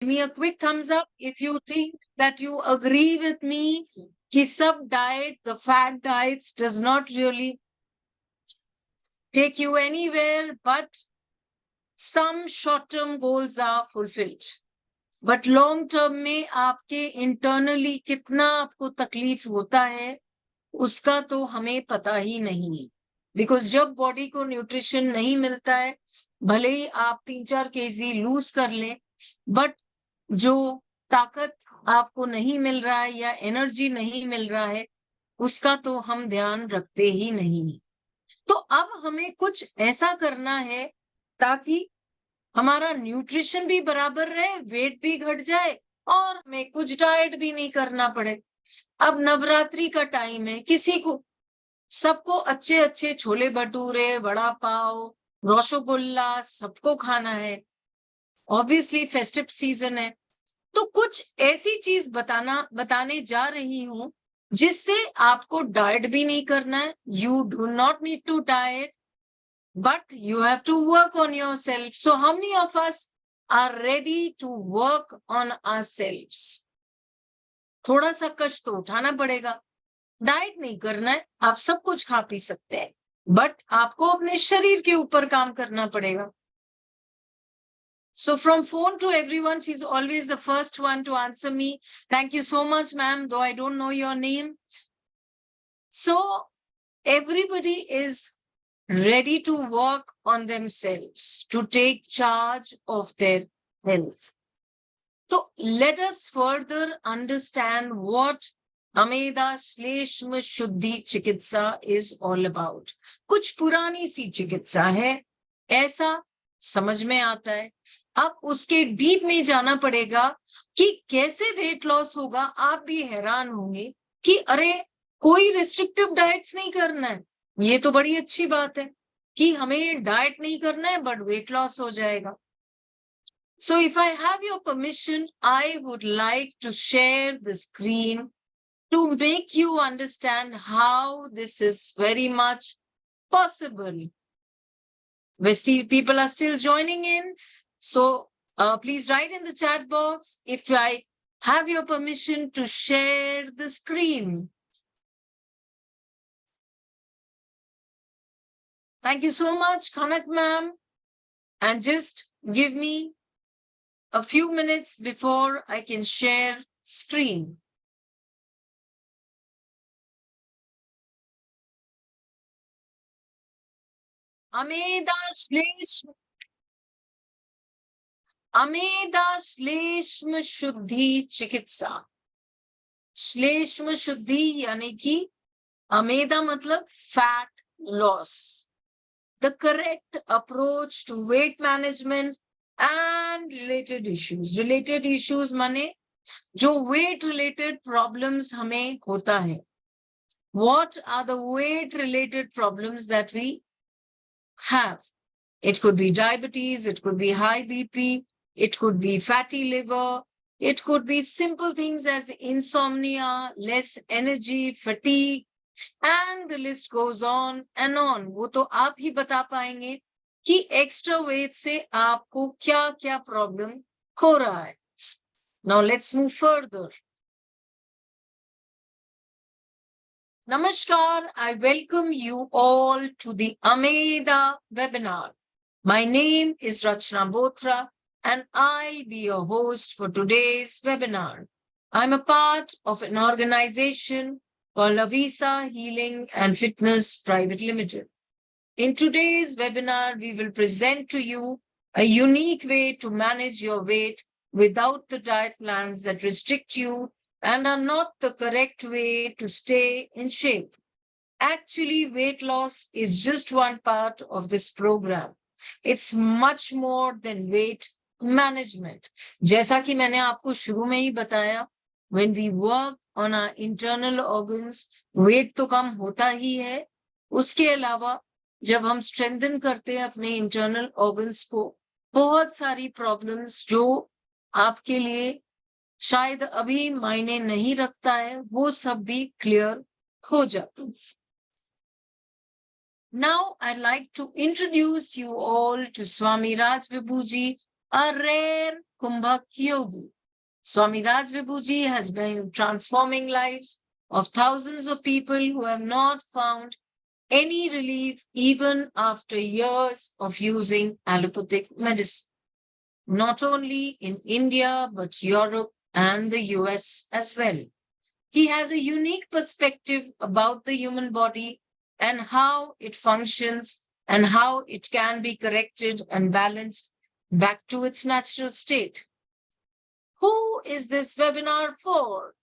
me a quick thumbs up if you think that you agree with me कि सब diet, the fat diets does not really take you anywhere, but some short-term goals are fulfilled. But long-term में आपके internally कितना आपको तकलीफ होता है, उसका तो हमें पता ही नहीं है. बिकॉज जब बॉडी को न्यूट्रिशन नहीं मिलता है, भले ही आप 3-4 केजी लूज कर लें, बट जो ताकत आपको नहीं मिल रहा है या एनर्जी नहीं मिल रहा है, उसका तो हम ध्यान रखते ही नहीं है. तो अब हमें कुछ ऐसा करना है ताकि हमारा न्यूट्रिशन भी बराबर रहे, वेट भी घट जाए और हमें कुछ डाइट भी नहीं करना पड़े. अब नवरात्रि का टाइम है, किसी को सबको अच्छे अच्छे छोले भटूरे, वड़ा पाव, रसगुल्ला सबको खाना है. ऑब्वियसली फेस्टिव सीजन है, तो कुछ ऐसी चीज बताने जा रही हूं जिससे आपको डाइट भी नहीं करना है. You do not need to diet, but you have to work on yourself. So how many of us are ready to work on ourselves? थोड़ा सा कष्ट तो उठाना पड़ेगा. डाइट नहीं करना है, आप सब कुछ खा पी सकते हैं, बट आपको अपने शरीर के ऊपर काम करना पड़ेगा. So from phone to everyone, she's always the first one to answer me. Thank you so much, ma'am, though I don't know your name. So everybody is ready to work on themselves, to take charge of their health. So let us further understand what Ameda श्लेष्म शुद्धि चिकित्सा is all about. कुछ पुरानी सी चिकित्सा है, ऐसा समझ में आता है. अब उसके डीप में जाना पड़ेगा कि कैसे वेट लॉस होगा. आप भी हैरान होंगे कि अरे कोई रिस्ट्रिक्टिव डाइट्स नहीं करना है. ये तो बड़ी अच्छी बात है कि हमें डाइट नहीं करना है बट वेट लॉस हो जाएगा. So if I have your permission, I would like to share the screen to make you understand how this is very much possible. People are still joining in. So please write in the chat box if I have your permission to share the screen. Thank you so much, Khanak ma'am. And just give me a few minutes before I can share screen. Ameda श्लेष्म शुद्धि चिकित्सा. श्लेष्म शुद्धि यानी कि अमेदा मतलब fat loss. The correct approach to weight management and related issues. Related issues माने जो weight related problems हमें होता है. What are the weight related problems that we have? It could be diabetes, it could be high BP, it could be fatty liver, it could be simple things as insomnia, less energy, fatigue, and the list goes on and on. वो तो आप ही बता पाएंगे कि extra weight से आपको क्या क्या प्रॉब्लम हो रहा है. Now let's move further. Namaskar, I welcome you all to the Ameda webinar. My name is Rachna Bothra and I'll be your host for today's webinar. I'm a part of an organization called Avisa Healing and Fitness Private Limited. In today's webinar, we will present to you a unique way to manage your weight without the diet plans that restrict you and are not the correct way to stay in shape. Actually, weight loss is just one part of this program. It's much more than weight management. जैसा कि मैंने आपको शुरू में ही बताया, when we work on our internal organs, weight तो कम होता ही है. उसके अलावा जब हम strengthen करते हैं अपने internal organs को, बहुत सारी problems जो आपके लिए शायद अभी मायने नहीं रखता है, वो सब भी clear हो जाते हैं. Now, I'd like to introduce you all to Swami Raj Vibhuji, a rare Kumbhak yogi. Swami Raj Vibhuji has been transforming lives of thousands of people who have not found any relief even after years of using allopathic medicine, not only in India, but Europe and the US as well. He has a unique perspective about the human body and how it functions and how it can be corrected and balanced back to its natural state. Who is this webinar for?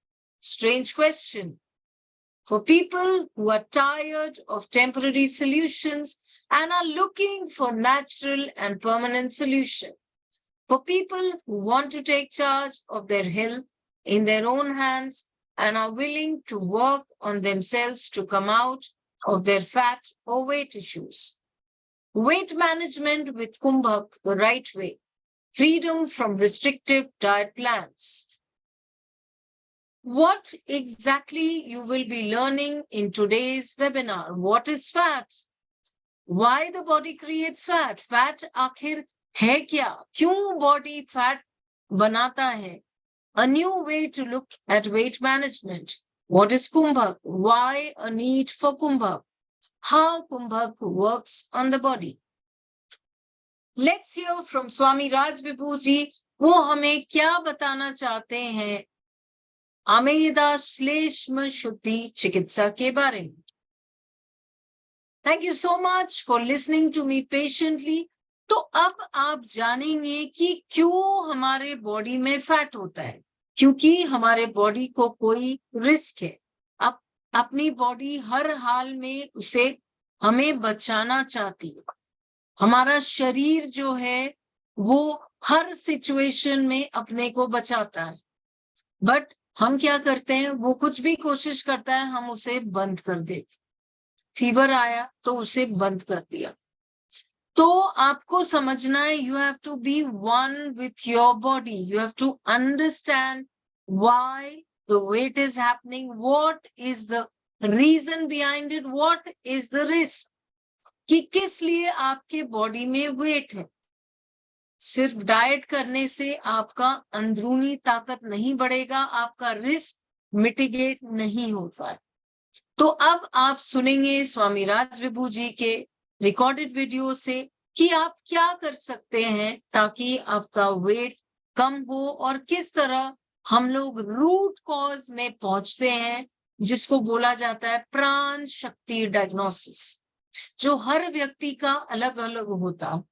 Strange question. For people who are tired of temporary solutions and are looking for natural and permanent solution. For people who want to take charge of their health in their own hands and are willing to work on themselves to come out of their fat or weight issues. Weight management with Kumbhak the right way. Freedom from restrictive diet plans. What exactly you will be learning in today's webinar? What is fat? Why the body creates fat? Fat आखिर है क्या? क्यों body fat बनाता है? A new way to look at weight management. What is Kumbhak? Why a need for Kumbhak? How Kumbhak works on the body. Let's hear from Swami Raj Vibhuji. वो हमें क्या बताना चाहते हैं आमेदा श्लेष्म शुद्धि चिकित्सा के बारे में. Thank you so much for listening to me patiently. तो अब आप जानेंगे कि क्यों हमारे बॉडी में फैट होता है. क्योंकि हमारे बॉडी को कोई रिस्क है. अब अपनी बॉडी हर हाल में उसे हमें बचाना चाहती है. हमारा शरीर जो है वो हर सिचुएशन में अपने को बचाता है. बट हम क्या करते हैं, वो कुछ भी कोशिश करता है हम उसे बंद कर देते. फीवर आया तो उसे बंद कर दिया. तो आपको समझना है, you have to be one with your body. You have to understand why the weight is happening, what is the reason behind it, what is the risk, कि किस लिए आपके बॉडी में वेट है. सिर्फ डाइट करने से आपका अंदरूनी ताकत नहीं बढ़ेगा, आपका रिस्क मिटिगेट नहीं होता है. तो अब आप सुनेंगे स्वामी राज विभूजी के रिकॉर्डेड वीडियो से कि आप क्या कर सकते हैं ताकि आपका वेट कम हो और किस तरह हम लोग रूट कॉज में पहुंचते हैं, जिसको बोला जाता है प्राण शक्ति डायग्नोसिस, जो हर व्यक्ति का अलग अलग होता है.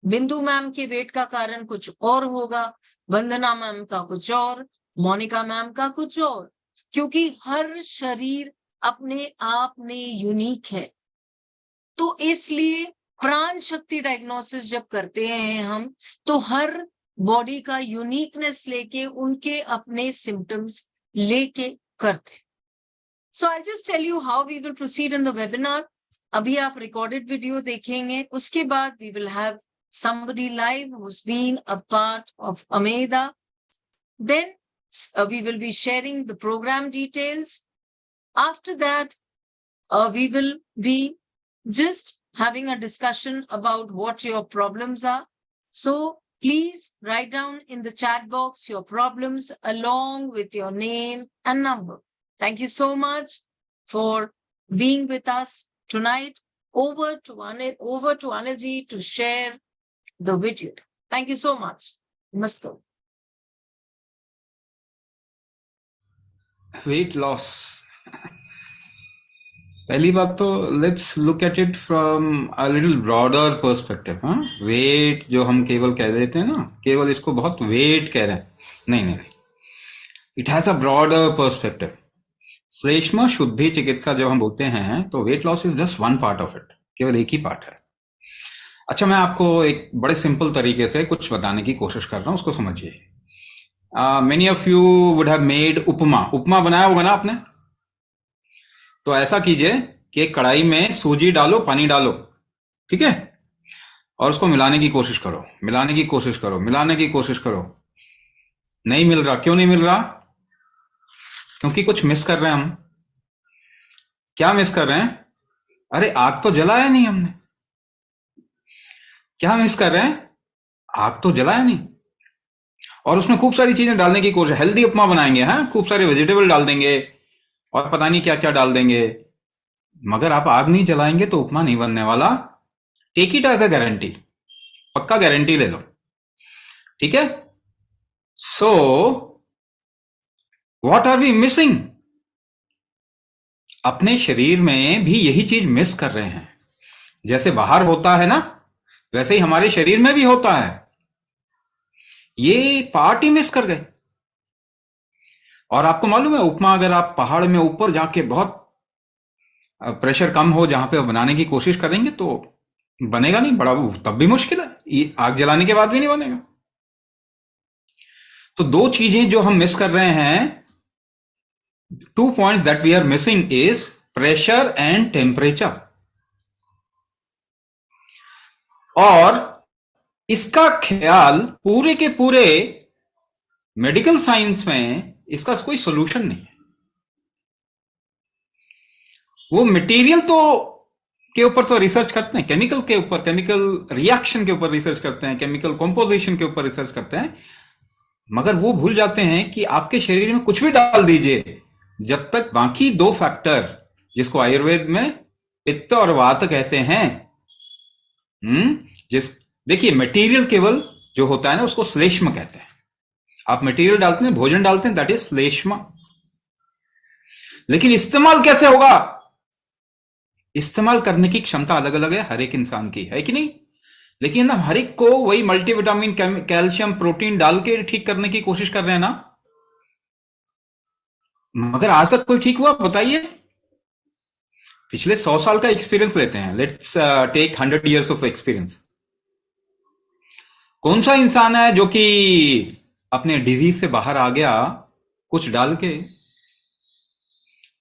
बिंदु मैम के वेट का कारण कुछ और होगा, वंदना मैम का कुछ और, मोनिका मैम का कुछ और, क्योंकि हर शरीर अपने आप में यूनिक है. तो इसलिए प्राण शक्ति डायग्नोसिस जब करते हैं हम, तो हर बॉडी का यूनिकनेस लेके उनके अपने सिम्टम्स लेके करते हैं. So I just tell you how we will proceed in the webinar. अभी आप रिकॉर्डेड वीडियो देखेंगे, उसके बाद we will have somebody live who's been a part of Ameda. Then we will be sharing the program details. After that, we will be just having a discussion about what your problems are. So please write down in the chat box your problems along with your name and number. Thank you so much for being with us tonight. Over to Anilji to share the video. Thank you so much. Namaste. Weight loss. पहली बात तो let's look at it from a little broader perspective. Weight जो हम केवल कह देते हैं ना, केवल इसको बहुत वेट कह रहे हैं, नहीं. It has a broader perspective. श्लेष्म शुद्धि चिकित्सा जब हम बोलते हैं तो weight loss is just one part of it, केवल एक ही पार्ट है. अच्छा, मैं आपको एक बड़े सिंपल तरीके से कुछ बताने की कोशिश कर रहा हूं, उसको समझिए. Many of you would have made upma बनाया होगा ना आपने. तो ऐसा कीजिए कि एक कढ़ाई में सूजी डालो, पानी डालो, ठीक है, और उसको मिलाने की कोशिश करो. नहीं मिल रहा. क्यों नहीं मिल रहा? क्योंकि कुछ मिस कर रहे हैं हम. क्या मिस कर रहे हैं? अरे आग तो जलाया नहीं हमने. क्या मिस कर रहे हैं? आग तो जलाया नहीं, और उसमें खूब सारी चीजें डालने की कोशिश, हेल्दी उपमा बनाएंगे, हाँ, खूब सारे वेजिटेबल डाल देंगे और पता नहीं क्या क्या डाल देंगे, मगर आप आग नहीं जलाएंगे तो उपमा नहीं बनने वाला। Take it as a guarantee, पक्का गारंटी ले लो, ठीक है। So what are we missing? अपने शरीर में भी यही चीज मिस कर रहे हैं। जैसे बाहर होता है ना, वैसे ही हमारे शरीर में भी होता है, ये पार्ट ही मिस कर गए। और आपको मालूम है, उपमा अगर आप पहाड़ में ऊपर जाके बहुत प्रेशर कम हो जहां पे वो बनाने की कोशिश करेंगे तो बनेगा नहीं, बड़ा तब भी मुश्किल है, ये आग जलाने के बाद भी नहीं बनेगा। तो दो चीजें जो हम मिस कर रहे हैं, two points that we are missing is pressure and temperature. और इसका ख्याल पूरे के पूरे मेडिकल साइंस में इसका कोई सोल्यूशन नहीं है। वो मटेरियल तो के ऊपर तो रिसर्च करते हैं, केमिकल के ऊपर, केमिकल रिएक्शन के ऊपर रिसर्च करते हैं, केमिकल कंपोजिशन के ऊपर रिसर्च करते हैं, मगर वो भूल जाते हैं कि आपके शरीर में कुछ भी डाल दीजिए, जब तक बाकी दो फैक्टर, जिसको आयुर्वेद में पित्त और वात कहते हैं, जिस देखिए मटेरियल केवल जो होता है ना उसको श्लेष्म कहते हैं। आप मटेरियल डालते हैं, भोजन डालते हैं, दैट इज श्लेष्म। लेकिन इस्तेमाल कैसे होगा? इस्तेमाल करने की क्षमता अलग अलग है हर एक इंसान की, है कि नहीं? लेकिन हम हर एक को वही मल्टीविटामिन, कैल्शियम, प्रोटीन डाल के ठीक करने की कोशिश कर रहे हैं ना, मगर आज तक कोई ठीक हुआ बताइए? पिछले 100 साल का एक्सपीरियंस लेते हैं, let's take 100 years of experience. कौन सा इंसान है जो कि अपने डिजीज से बाहर आ गया कुछ डाल के?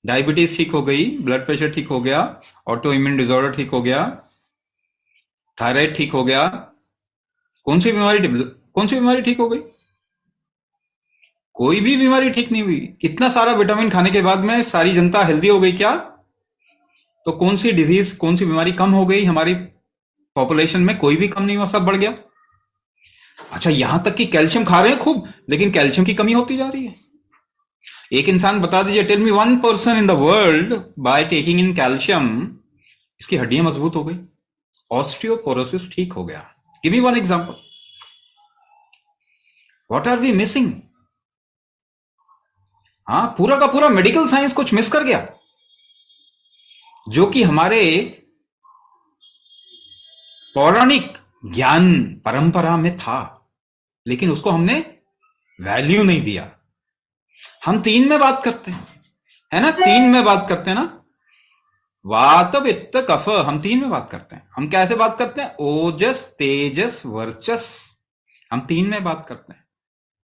डायबिटीज ठीक हो गई, ब्लड प्रेशर ठीक हो गया, ऑटो इम्यून डिसऑर्डर ठीक हो गया, थायराइड ठीक हो गया, कौन सी बीमारी ठीक हो गई? कोई भी बीमारी ठीक नहीं हुई। इतना सारा विटामिन खाने के बाद में सारी जनता हेल्दी हो गई क्या? तो कौन सी डिजीज, कौन सी बीमारी कम हो गई हमारी पॉपुलेशन में? कोई भी कम नहीं हुआ, सब बढ़ गया। अच्छा, यहां तक कि कैल्शियम खा रहे हैं खूब, लेकिन कैल्शियम की कमी होती जा रही है। एक इंसान बता दीजिए, tell me one person in the world by taking in calcium इसकी हड्डियां मजबूत हो गई, ऑस्टियोपोरोसिस ठीक हो गया। Give me one example. What are we missing? हाँ, पूरा का पूरा मेडिकल साइंस कुछ मिस कर गया, जो कि हमारे पौराणिक ज्ञान परंपरा में था, लेकिन उसको हमने वैल्यू नहीं दिया। हम तीन में बात करते हैं, है ना? तीन में बात करते हैं ना, वात पित्त कफ, हम तीन में बात करते हैं। हम कैसे बात करते हैं? ओजस तेजस वर्चस, हम तीन में बात करते हैं।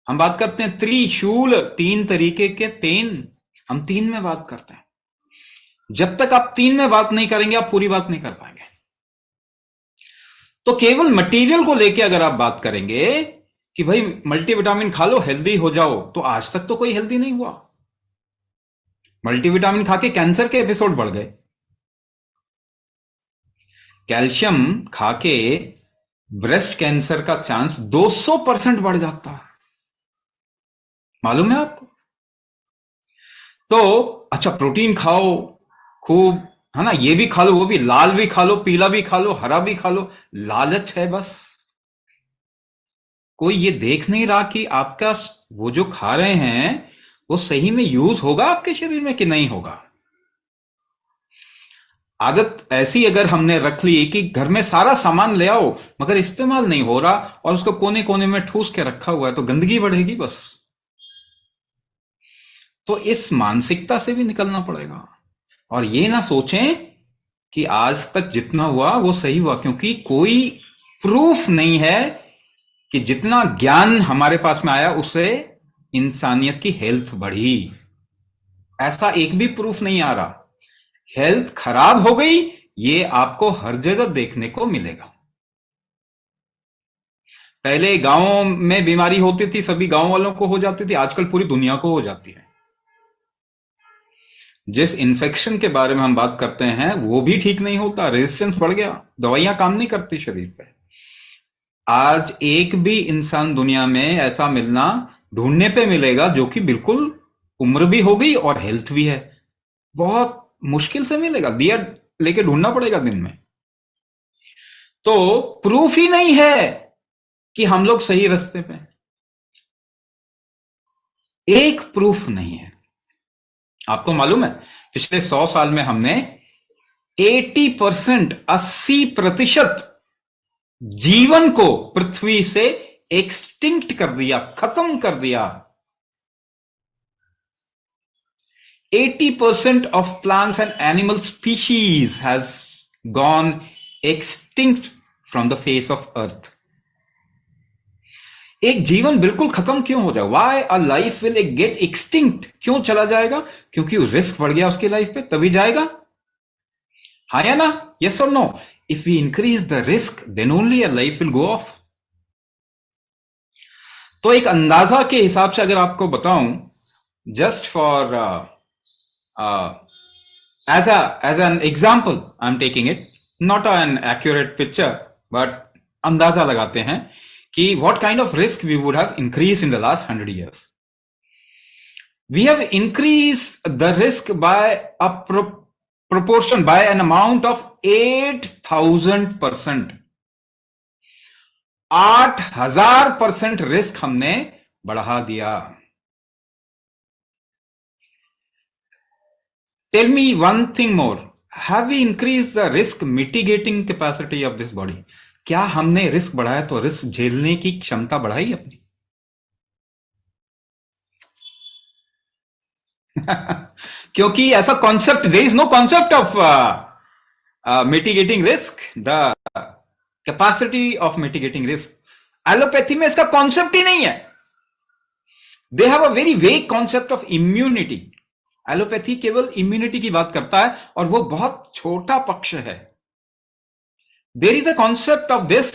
हम बात करते हैं त्रिशूल, तीन तरीके के पेन, हम तीन में बात करते हैं। जब तक आप तीन में बात नहीं करेंगे आप पूरी बात नहीं कर पाएंगे। तो केवल मटेरियल को लेके अगर आप बात करेंगे कि भाई मल्टीविटामिन खा लो हेल्दी हो जाओ, तो आज तक तो कोई हेल्दी नहीं हुआ। मल्टीविटामिन खा के कैंसर के एपिसोड बढ़ गए, कैल्शियम खा के ब्रेस्ट कैंसर का चांस 200% बढ़ जाता है, मालूम है आपको? तो अच्छा, प्रोटीन खाओ खूब, है ना, ये भी खा लो, वो भी, लाल भी खा लो, पीला भी खा लो, हरा भी खा लो, लालच है बस। कोई ये देख नहीं रहा कि आपका वो जो खा रहे हैं वो सही में यूज होगा आपके शरीर में कि नहीं होगा। आदत ऐसी अगर हमने रख ली कि घर में सारा सामान ले आओ मगर इस्तेमाल नहीं हो रहा और उसको कोने कोने में ठूस के रखा हुआ है, तो गंदगी बढ़ेगी बस। तो इस मानसिकता से भी निकलना पड़ेगा, और ये ना सोचें कि आज तक जितना हुआ वो सही हुआ, क्योंकि कोई प्रूफ नहीं है कि जितना ज्ञान हमारे पास में आया उससे इंसानियत की हेल्थ बढ़ी। ऐसा एक भी प्रूफ नहीं आ रहा। हेल्थ खराब हो गई ये आपको हर जगह देखने को मिलेगा। पहले गांवों में बीमारी होती थी, सभी गांव वालों को हो जाती थी, आजकल पूरी दुनिया को हो जाती है। जिस इन्फेक्शन के बारे में हम बात करते हैं वो भी ठीक नहीं होता, रेजिस्टेंस बढ़ गया, दवाइयां काम नहीं करती शरीर पे। आज एक भी इंसान दुनिया में ऐसा मिलना ढूंढने पे मिलेगा जो कि बिल्कुल उम्र भी हो गई और हेल्थ भी है, बहुत मुश्किल से मिलेगा, दिया लेके ढूंढना पड़ेगा दिन में। तो प्रूफ ही नहीं है कि हम लोग सही रास्ते पे हैं। एक प्रूफ नहीं है। आपको मालूम है पिछले 100 साल में हमने 80% जीवन को पृथ्वी से एक्सटिंक्ट कर दिया, खत्म कर दिया। 80% of plants and animal species has gone extinct from the face of earth. एक जीवन बिल्कुल खत्म क्यों हो जाए? Why a life will get extinct? क्यों चला जाएगा? क्योंकि रिस्क बढ़ गया उसकी लाइफ पे, तभी जाएगा। हाँ या ना? Yes or no? If we increase the risk, then only a life will go off. तो एक अंदाजा के हिसाब से अगर आपको बताऊं, just for as an example, I'm taking it, not an accurate picture, but अंदाजा लगाते हैं कि what kind of risk we would have increased in the last 100 years. We have increased the risk by a proportion, by an amount of 8,000%. 8,000% risk हमने बढ़ा दिया। Tell me one thing more. Have we increased the risk mitigating capacity of this body? क्या हमने risk बढ़ाया तो risk झेलने की क्षमता बढ़ाई अपनी? क्योंकि ऐसा concept, there is no concept of mitigating risk, the capacity of mitigating risk. Allopathy में इसका कॉन्सेप्ट ही नहीं है। They have a very vague concept of immunity. Allopathy केवल इम्यूनिटी की बात करता है और वो बहुत छोटा पक्ष है। There is a concept of this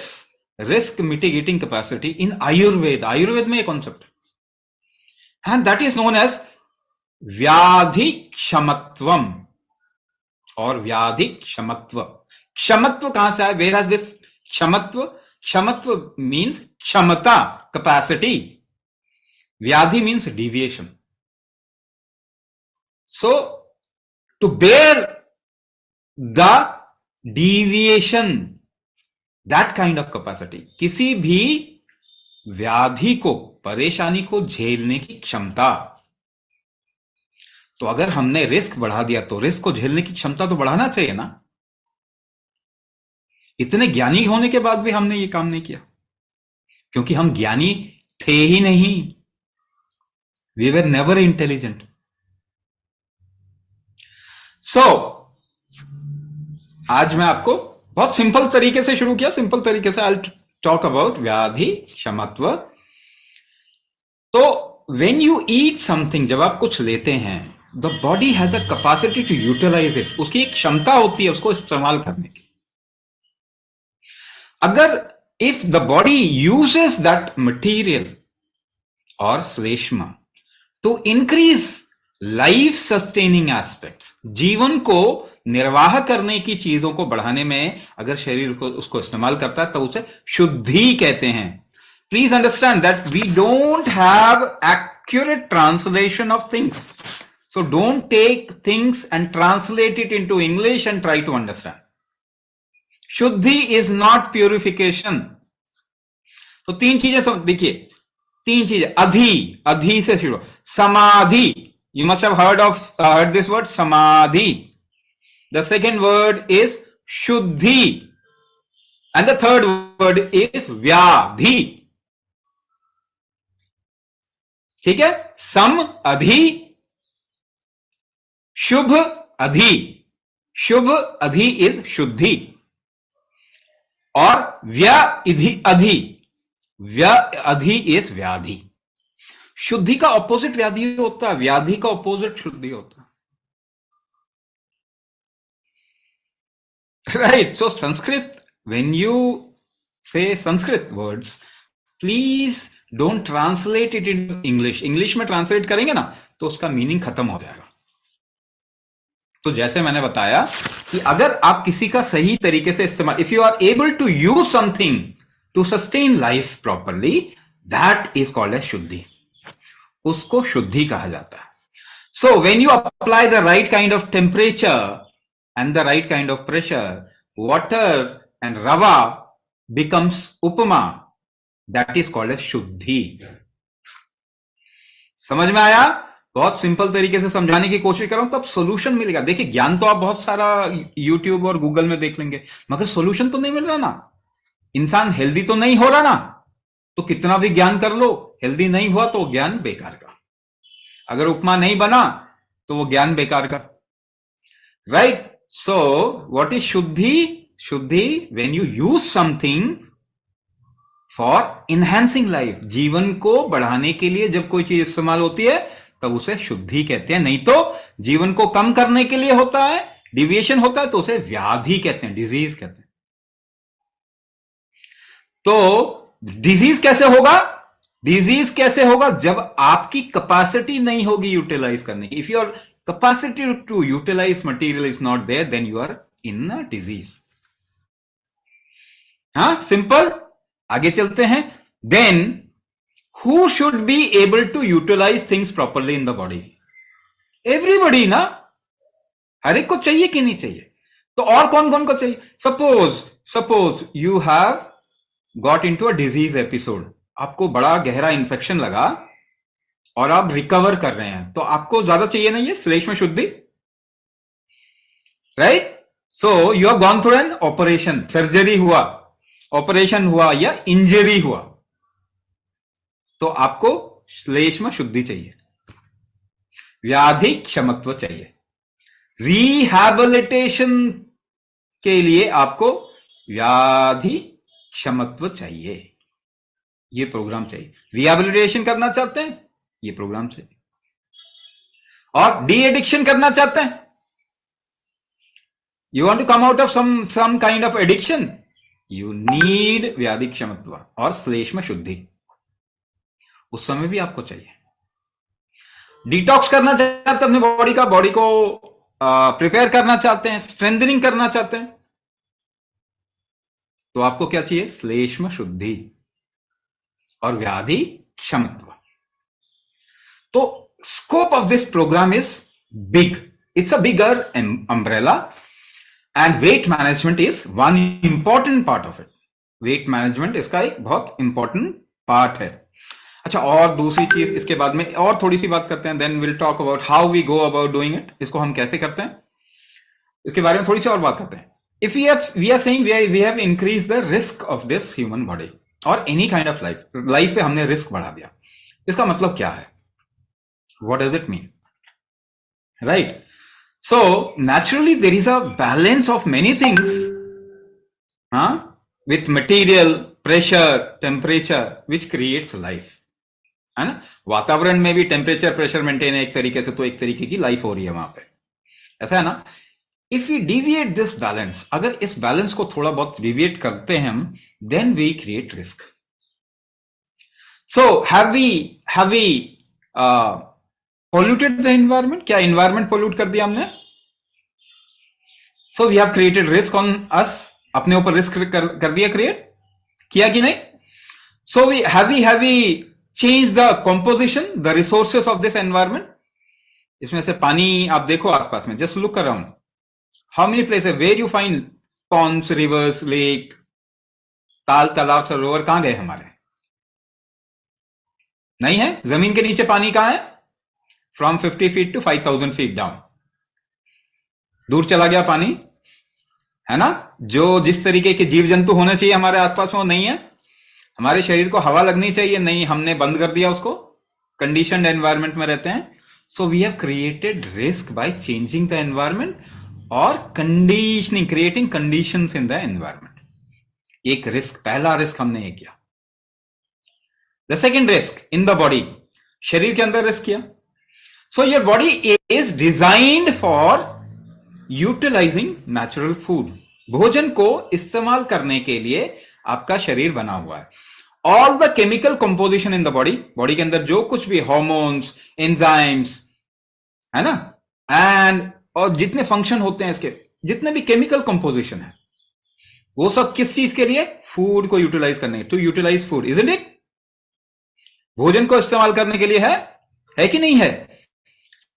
risk mitigating capacity in Ayurveda. Ayurveda में ये कॉन्सेप्ट है, and that is known as व्याधि क्षमत्वम और व्याधि क्षमत्व। क्षमत्व कहां से आया? वेयर हैज दिस क्षमत्व? क्षमत्व मीन्स क्षमता, कैपेसिटी। व्याधि means deviation. So, to bear the deviation, that kind of capacity, किसी भी व्याधि को, परेशानी को झेलने की क्षमता। तो अगर हमने रिस्क बढ़ा दिया तो रिस्क को झेलने की क्षमता तो बढ़ाना चाहिए ना। इतने ज्ञानी होने के बाद भी हमने ये काम नहीं किया, क्योंकि हम ज्ञानी थे ही नहीं। We were never intelligent. So आज मैं आपको बहुत सिंपल तरीके से शुरू किया, सिंपल तरीके से आई टॉक अबाउट व्याधि क्षमत्व। तो व्हेन यू ईट समथिंग, जब आप कुछ लेते हैं, the body has a capacity to utilise it. उसकी एक क्षमता होती है उसको इस्तेमाल करने की। अगर if the body uses that material और श्लेष्मा to increase life sustaining aspect, जीवन को निर्वाह करने की चीजों को बढ़ाने में अगर शरीर को उसको इस्तेमाल करता है तो उसे शुद्धि कहते हैं। Please understand that we don't have accurate translation of things, so don't take things and translate it into English and try to understand. शुद्धि इज नॉट प्यूरिफिकेशन। तो तीन चीजें देखिए, तीन चीजें। अधि, अधि से शुरू। समाधि, you must have heard this word, samadhi. The second word is shuddhi, and the third word is vyadhi. ठीक है? सम अधि, शुभ अधि। शुभ अधि इज शुद्धि, और व्यधि अधि, व्यधि इज व्याधि। शुद्धि का ऑपोजिट व्याधि होता है, व्याधि का ऑपोजिट शुद्धि होता है। Right? So Sanskrit, when you say Sanskrit words, please don't translate it in English. English में ट्रांसलेट करेंगे ना तो उसका मीनिंग खत्म हो जाएगा। तो जैसे मैंने बताया कि अगर आप किसी का सही तरीके से इस्तेमाल, if you are able to use something to sustain life properly, that is called as शुद्धि। उसको शुद्धि कहा जाता है। So when you apply the right kind of temperature and the right kind of pressure, water and rava becomes upama. That is called as शुद्धि। समझ में आया? बहुत सिंपल तरीके से समझाने की कोशिश कर रहा हूं, तब सॉल्यूशन मिलेगा। देखिए, ज्ञान तो आप बहुत सारा यूट्यूब और गूगल में देख लेंगे, मगर सॉल्यूशन तो नहीं मिल रहा ना। इंसान हेल्दी तो नहीं हो रहा ना, तो कितना भी ज्ञान कर लो, हेल्दी नहीं हुआ तो ज्ञान बेकार का। अगर उपमा नहीं बना तो वो ज्ञान बेकार का, right? So what is shuddhi? Shuddhi when you use something for enhancing life, जीवन को बढ़ाने के लिए जब कोई चीज इस्तेमाल होती है तब उसे शुद्धि कहते हैं। नहीं तो जीवन को कम करने के लिए होता है, डिविएशन होता है, तो उसे व्याधि कहते हैं, डिजीज कहते हैं। तो डिजीज कैसे होगा? डिजीज कैसे होगा? जब आपकी कैपेसिटी नहीं होगी यूटिलाइज करने की। If your capacity to utilise material is not there, then you are in a disease. हाँ, सिंपल। आगे चलते हैं। Then who should be able to utilise things properly in the body? Everybody ना, हर एक को चाहिए कि नहीं चाहिए? तो और कौन कौन को चाहिए? Suppose you have got into a disease episode, आपको बड़ा गहरा इंफेक्शन लगा और आप रिकवर कर रहे हैं, तो आपको ज्यादा चाहिए नहीं है श्लेष्म शुद्धि, right? So you have gone through an operation, surgery हुआ, ऑपरेशन हुआ या इंजरी हुआ, तो आपको श्लेष्म शुद्धि चाहिए, व्याधि क्षमत्व चाहिए। रिहैबिलिटेशन के लिए आपको व्याधि क्षमत्व चाहिए, ये प्रोग्राम चाहिए। रिहैबिलिटेशन करना चाहते हैं, ये प्रोग्राम चाहिए। और डी एडिक्शन करना चाहते हैं, you want to come out of some kind of addiction, you need व्याधि क्षमत्व और श्लेष्म शुद्धि, उस समय भी आपको चाहिए। डिटॉक्स करना चाहते हैं अपने बॉडी का, बॉडी को प्रिपेयर करना चाहते हैं, स्ट्रेंथनिंग करना चाहते हैं, तो आपको क्या चाहिए? श्लेष्म शुद्धि और व्याधि क्षमत्व। तो scope of this programme is big, it's a bigger umbrella, and weight management is one important part of it. Weight management इसका एक बहुत इंपॉर्टेंट पार्ट है। अच्छा, और दूसरी चीज इसके बाद में और थोड़ी सी बात करते हैं, then will talk about how we go about doing it. इसको हम कैसे करते हैं, इसके बारे में थोड़ी सी और बात करते हैं। If we are saying we have increase the risk of this human body और एनी काइंड ऑफ लाइफ पे हमने रिस्क बढ़ा दिया, इसका मतलब क्या है? What does it mean, right? So naturally there is a balance of many things, with material, pressure, temperature, which creates life, है ना? वातावरण में भी टेम्परेचर, प्रेशर मेंटेन है एक तरीके से, तो एक तरीके की लाइफ हो रही है वहां पे, ऐसा है ना? If we deviate this balance, अगर इस बैलेंस को थोड़ा बहुत डिविएट करते हैं हम, then we create risk. So have we polluted the environment? क्या environment pollute कर दिया हमने? So we have created risk on us, अपने ऊपर रिस्क कर दिया, क्रिएट किया कि नहीं? So we have changed the composition, the resources of this environment? इसमें से पानी आप देखो आसपास में, just look around, how many places where you find ponds, rivers, lake, ताल, तालाब, सरोवर कहां गए हमारे? नहीं है। जमीन के नीचे पानी कहां है? From 50 feet to 5000 feet down, दूर चला गया पानी, है ना? जो जिस तरीके के जीव जंतु होने चाहिए हमारे आसपास में वो नहीं है। हमारे शरीर को हवा लगनी चाहिए, नहीं, हमने बंद कर दिया उसको, कंडीशनड एनवायरनमेंट में रहते हैं। So we have created risk by changing the environment और conditioning, creating conditions in the environment. एक रिस्क, पहला रिस्क हमने ये किया। The second risk in the body, शरीर के अंदर रिस्क किया। So your body is designed for utilising natural food, भोजन को इस्तेमाल करने के लिए आपका शरीर बना हुआ है। All the chemical composition in the body, body के अंदर जो कुछ भी हॉर्मोन्स, एंजाइम्स, है ना, एंड और जितने फंक्शन होते हैं इसके, जितने भी केमिकल कंपोजिशन है, वो सब किस चीज के लिए? फूड को यूटिलाइज करने, to utilize food, isn't it? भोजन को इस्तेमाल करने के लिए है कि नहीं है?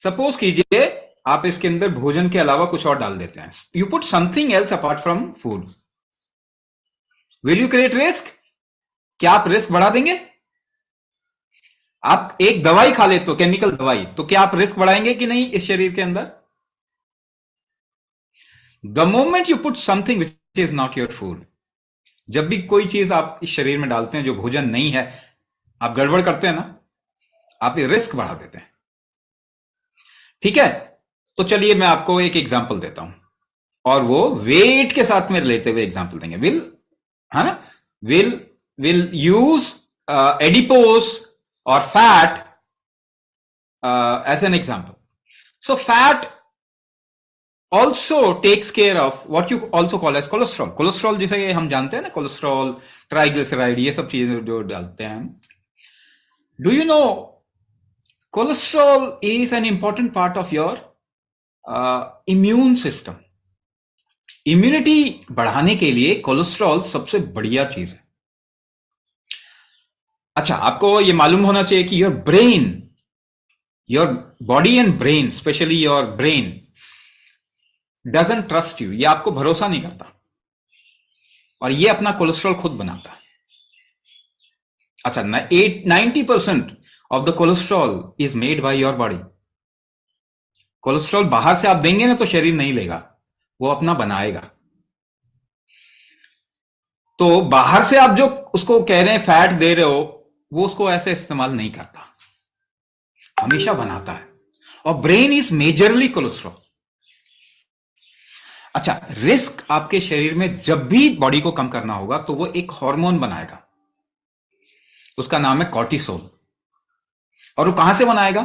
सपोज कीजिए आप इसके अंदर भोजन के अलावा कुछ और डाल देते हैं, you put something else apart from food, will you create risk? क्या आप रिस्क बढ़ा देंगे? आप एक दवाई खा लेते हो, केमिकल दवाई, तो क्या आप रिस्क बढ़ाएंगे कि नहीं इस शरीर के अंदर? The moment you put something which is not your food, जब भी कोई चीज आप इस शरीर में डालते हैं जो भोजन नहीं है, आप गड़बड़ करते हैं ना, आप ये रिस्क बढ़ा देते हैं। ठीक है, तो चलिए मैं आपको एक एग्जांपल देता हूं, और वो वेट के साथ में रिलेटेड हुए एग्जांपल देंगे। है ना, will use adipose or fat as an example. So fat also takes care of what you also call as cholesterol. Cholesterol जिसे हम जानते हैं ना, कोलेस्ट्रॉल, ट्राइग्लिसराइड, ये सब चीजें जो डालते हैं हम। Do you know cholesterol is an important part of your immune system. Immunity बढ़ाने के लिए कोलेस्ट्रॉल सबसे बढ़िया चीज है। अच्छा, आपको ये मालूम होना चाहिए कि your brain, your body and brain, specially your brain doesn't trust you, ये आपको भरोसा नहीं करता, और ये अपना कोलेस्ट्रॉल खुद बनाता है। अच्छा, 90% of the cholesterol is made by your body. Cholesterol बाहर से आप देंगे ना तो शरीर नहीं लेगा, वो अपना बनाएगा। तो बाहर से आप जो उसको कह रहे हैं फैट दे रहे हो, वो उसको ऐसे इस्तेमाल नहीं करता, हमेशा बनाता है। और ब्रेन इज मेजरली कोलेस्ट्रॉल। अच्छा, रिस्क आपके शरीर में जब भी बॉडी को कम करना होगा तो वो एक हार्मोन बनाएगा, उसका नाम है कॉर्टिसोल। और वो कहां से बनाएगा?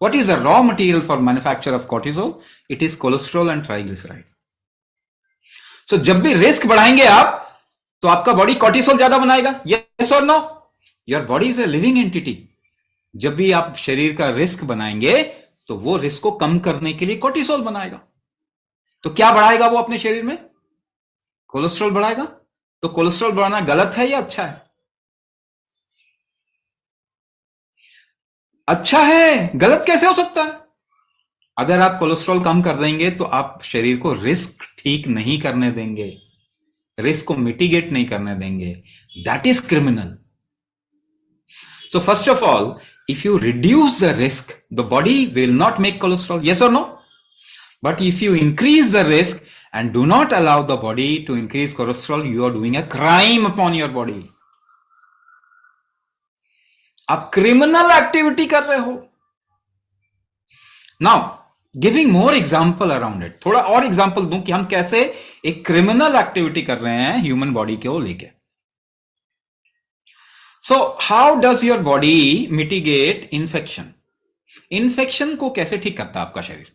What is the raw material for manufacture of cortisol? It is cholesterol and triglyceride. So जब भी रिस्क बढ़ाएंगे आप, तो आपका बॉडी कॉर्टिसोल ज्यादा बनाएगा, यस और no? Your body is a living entity. जब भी आप शरीर का रिस्क बनाएंगे तो वो रिस्क को कम करने के लिए कॉर्टिसोल बनाएगा। तो क्या बढ़ाएगा वो अपने शरीर में? कोलेस्ट्रॉल बढ़ाएगा। तो कोलेस्ट्रॉल बढ़ाना गलत है या अच्छा है? अच्छा है। गलत कैसे हो सकता है? अगर आप कोलेस्ट्रॉल कम कर देंगे तो आप शरीर को रिस्क ठीक नहीं करने देंगे, रिस्क को मिटिगेट नहीं करने देंगे। That is criminal. So first of all, if you reduce the risk, the body will not make cholesterol, yes or no? But if you increase the risk and do not allow the body to increase cholesterol, you are doing a crime upon your body. आप criminal activity कर रहे हो। Now, giving more example around it, थोड़ा और example दूं कि हम कैसे एक criminal activity कर रहे हैं human body को लेके। So how does your body mitigate infection? Infection को कैसे ठीक करता है आपका शरीर?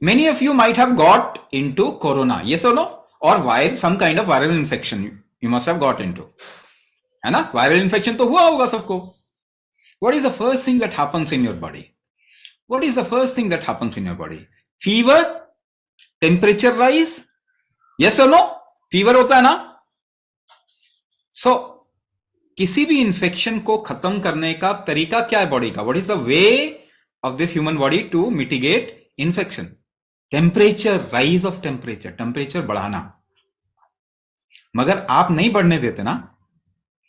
Many of you might have got into corona, yes or no? Or some kind of viral infection you must have got into, है ना? Viral infection तो हुआ होगा सबको। What is the first thing that happens in your body? What is the first thing that happens in your body? Fever, temperature rise, yes or no? Fever होता है ना? So किसी भी इंफेक्शन को खत्म करने का तरीका क्या है बॉडी का? What is the way of this human body to mitigate infection? Temperature, rise of temperature, temperature बढ़ाना। मगर आप नहीं बढ़ने देते ना।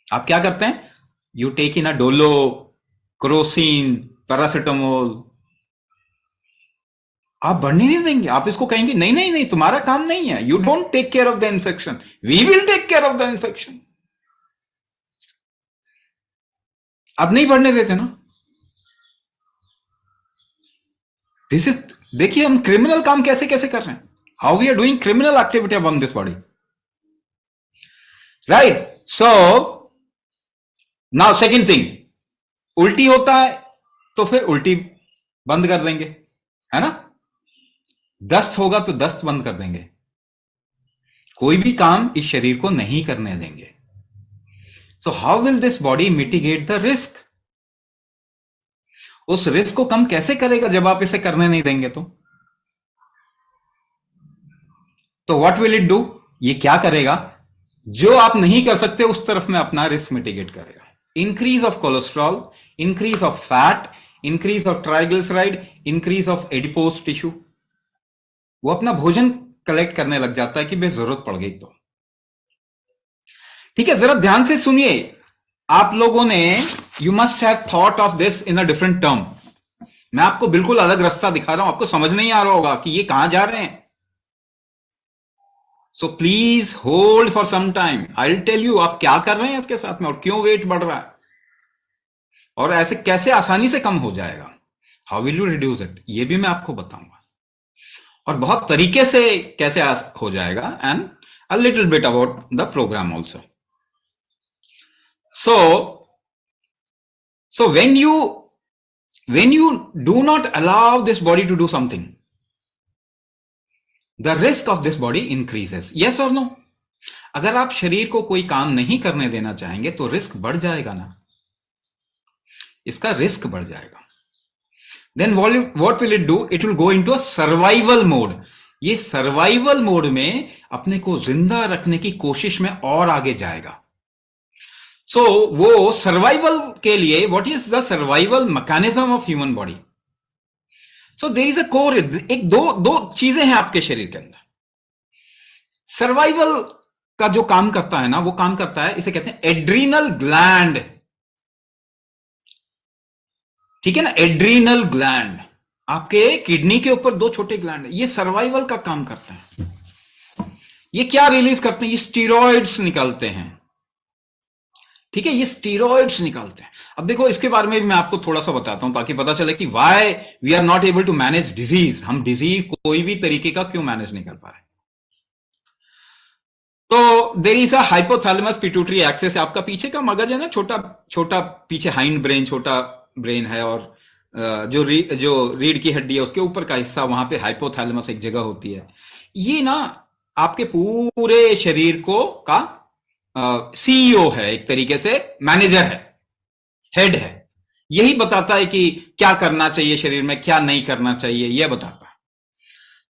आप क्या करते हैं? You take in a Dolo, Crocin, paracetamol. आप बढ़ने नहीं देंगे। आप इसको कहेंगे नहीं नहीं नहीं, तुम्हारा काम नहीं है, you don't take care of the infection, we will take care of the infection. आप नहीं बढ़ने देते ना। दिस इज, देखिए हम क्रिमिनल काम कैसे कैसे कर रहे हैं, how we are doing criminal activity on this body, right? So now second thing, उल्टी होता है तो फिर उल्टी बंद कर देंगे, है ना? दस्त होगा तो दस्त बंद कर देंगे। कोई भी काम इस शरीर को नहीं करने देंगे। So how will this body mitigate the risk? उस रिस्क को कम कैसे करेगा जब आप इसे करने नहीं देंगे? तो what will it do? ये क्या करेगा? जो आप नहीं कर सकते उस तरफ में अपना रिस्क मिटिगेट करेगा। Increase of cholesterol, increase of fat, increase of triglyceride, increase of adipose tissue. वो अपना भोजन कलेक्ट करने लग जाता है कि बे जरूरत पड़ गई तो। ठीक है, जरा ध्यान से सुनिए। आप लोगों ने, you must have thought of this in a different term. मैं आपको बिल्कुल अलग रास्ता दिखा रहा हूं, आपको समझ नहीं आ रहा होगा कि ये कहां जा रहे हैं। So please hold for some time, I will tell you आप क्या कर रहे हैं इसके साथ में और क्यों वेट बढ़ रहा है और ऐसे कैसे आसानी से कम हो जाएगा। How will you reduce it, ये भी मैं आपको बताऊंगा और बहुत तरीके से कैसे हो जाएगा, and a little bit about the program also. So when you do not allow this body to do something, the risk of this body increases. Yes or no? अगर आप शरीर को कोई काम नहीं करने देना चाहेंगे तो रिस्क बढ़ जाएगा ना, इसका रिस्क बढ़ जाएगा। Then what will it do? It will go into a survival mode. ये सर्वाइवल मोड में अपने को जिंदा रखने की कोशिश में और आगे जाएगा। सो वो सर्वाइवल के लिए, what is the survival mechanism of human body? So there is a core, एक दो चीजें हैं आपके शरीर के अंदर। सर्वाइवल का जो काम करता है ना, वो काम करता है, इसे कहते हैं एड्रीनल ग्लैंड। ठीक है ना, एड्रीनल ग्लैंड। आपके किडनी के ऊपर दो छोटे ग्लैंड है, ये सर्वाइवल का काम करते हैं। ये क्या रिलीज करते हैं? ये स्टीरॉइड्स निकालते हैं। ठीक है, ये स्टीरॉइड्स निकालते हैं। अब देखो, इसके बारे में मैं आपको थोड़ा सा बताता हूं ताकि पता चले कि why we are not able to manage disease. हम डिजीज कोई भी तरीके का क्यों मैनेज नहीं कर पा रहे। तो there is a hypothalamus pituitary axis. आपका पीछे का मगज है ना, छोटा छोटा पीछे हाइंड ब्रेन, छोटा ब्रेन है, और जो रीढ़ की हड्डी है उसके ऊपर का हिस्सा, वहां पे हाइपोथैलेमस एक जगह होती है। ये ना आपके पूरे शरीर को का सीईओ है, एक तरीके से मैनेजर है, हेड है। यही बताता है कि क्या करना चाहिए शरीर में, क्या नहीं करना चाहिए, यह बताता है।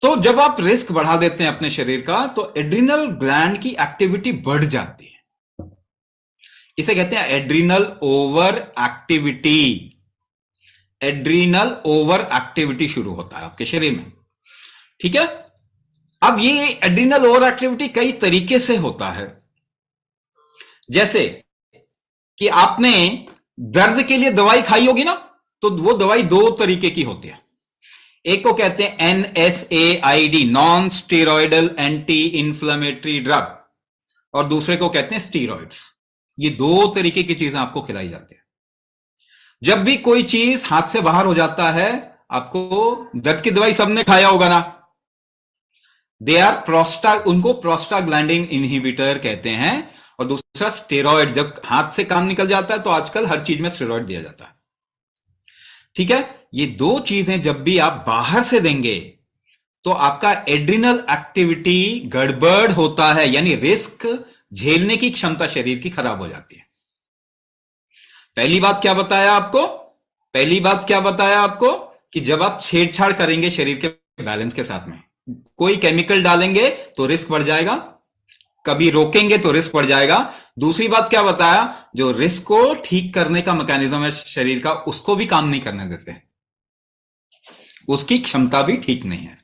तो जब आप रिस्क बढ़ा देते हैं अपने शरीर का, तो एड्रिनल ग्लैंड की एक्टिविटी बढ़ जाती है। इसे कहते हैं adrenal over activity. Adrenal over activity शुरू होता है आपके शरीर में। ठीक है, अब ये एड्रिनल ओवर एक्टिविटी कई तरीके से होता है। जैसे कि आपने दर्द के लिए दवाई खाई होगी ना, तो वो दवाई दो तरीके की होती है। एक को कहते हैं NSAID, non steroidal anti inflammatory drug, और दूसरे को कहते हैं स्टीरॉइड्स। ये दो तरीके की चीजें आपको खिलाई जाती है। जब भी कोई चीज हाथ से बाहर हो जाता है, आपको दर्द की दवाई सबने खाया होगा ना, दे आर उनको प्रोस्टाग्लैंडिन इनहिबिटर कहते हैं। और दूसरा स्टेरॉइड, जब हाथ से काम निकल जाता है तो आजकल हर चीज में स्टेरॉइड दिया जाता है। ठीक है, ये दो चीजें जब भी आप बाहर से देंगे तो आपका एड्रिनल एक्टिविटी गड़बड़ होता है, यानी रिस्क झेलने की क्षमता शरीर की खराब हो जाती है। पहली बात क्या बताया आपको कि जब आप छेड़छाड़ करेंगे शरीर के बैलेंस के साथ में, कोई केमिकल डालेंगे तो रिस्क बढ़ जाएगा, कभी रोकेंगे तो रिस्क बढ़ जाएगा। दूसरी बात क्या बताया, जो रिस्क को ठीक करने का मैकेनिज्म है शरीर का, उसको भी काम नहीं करने देते, उसकी क्षमता भी ठीक नहीं है।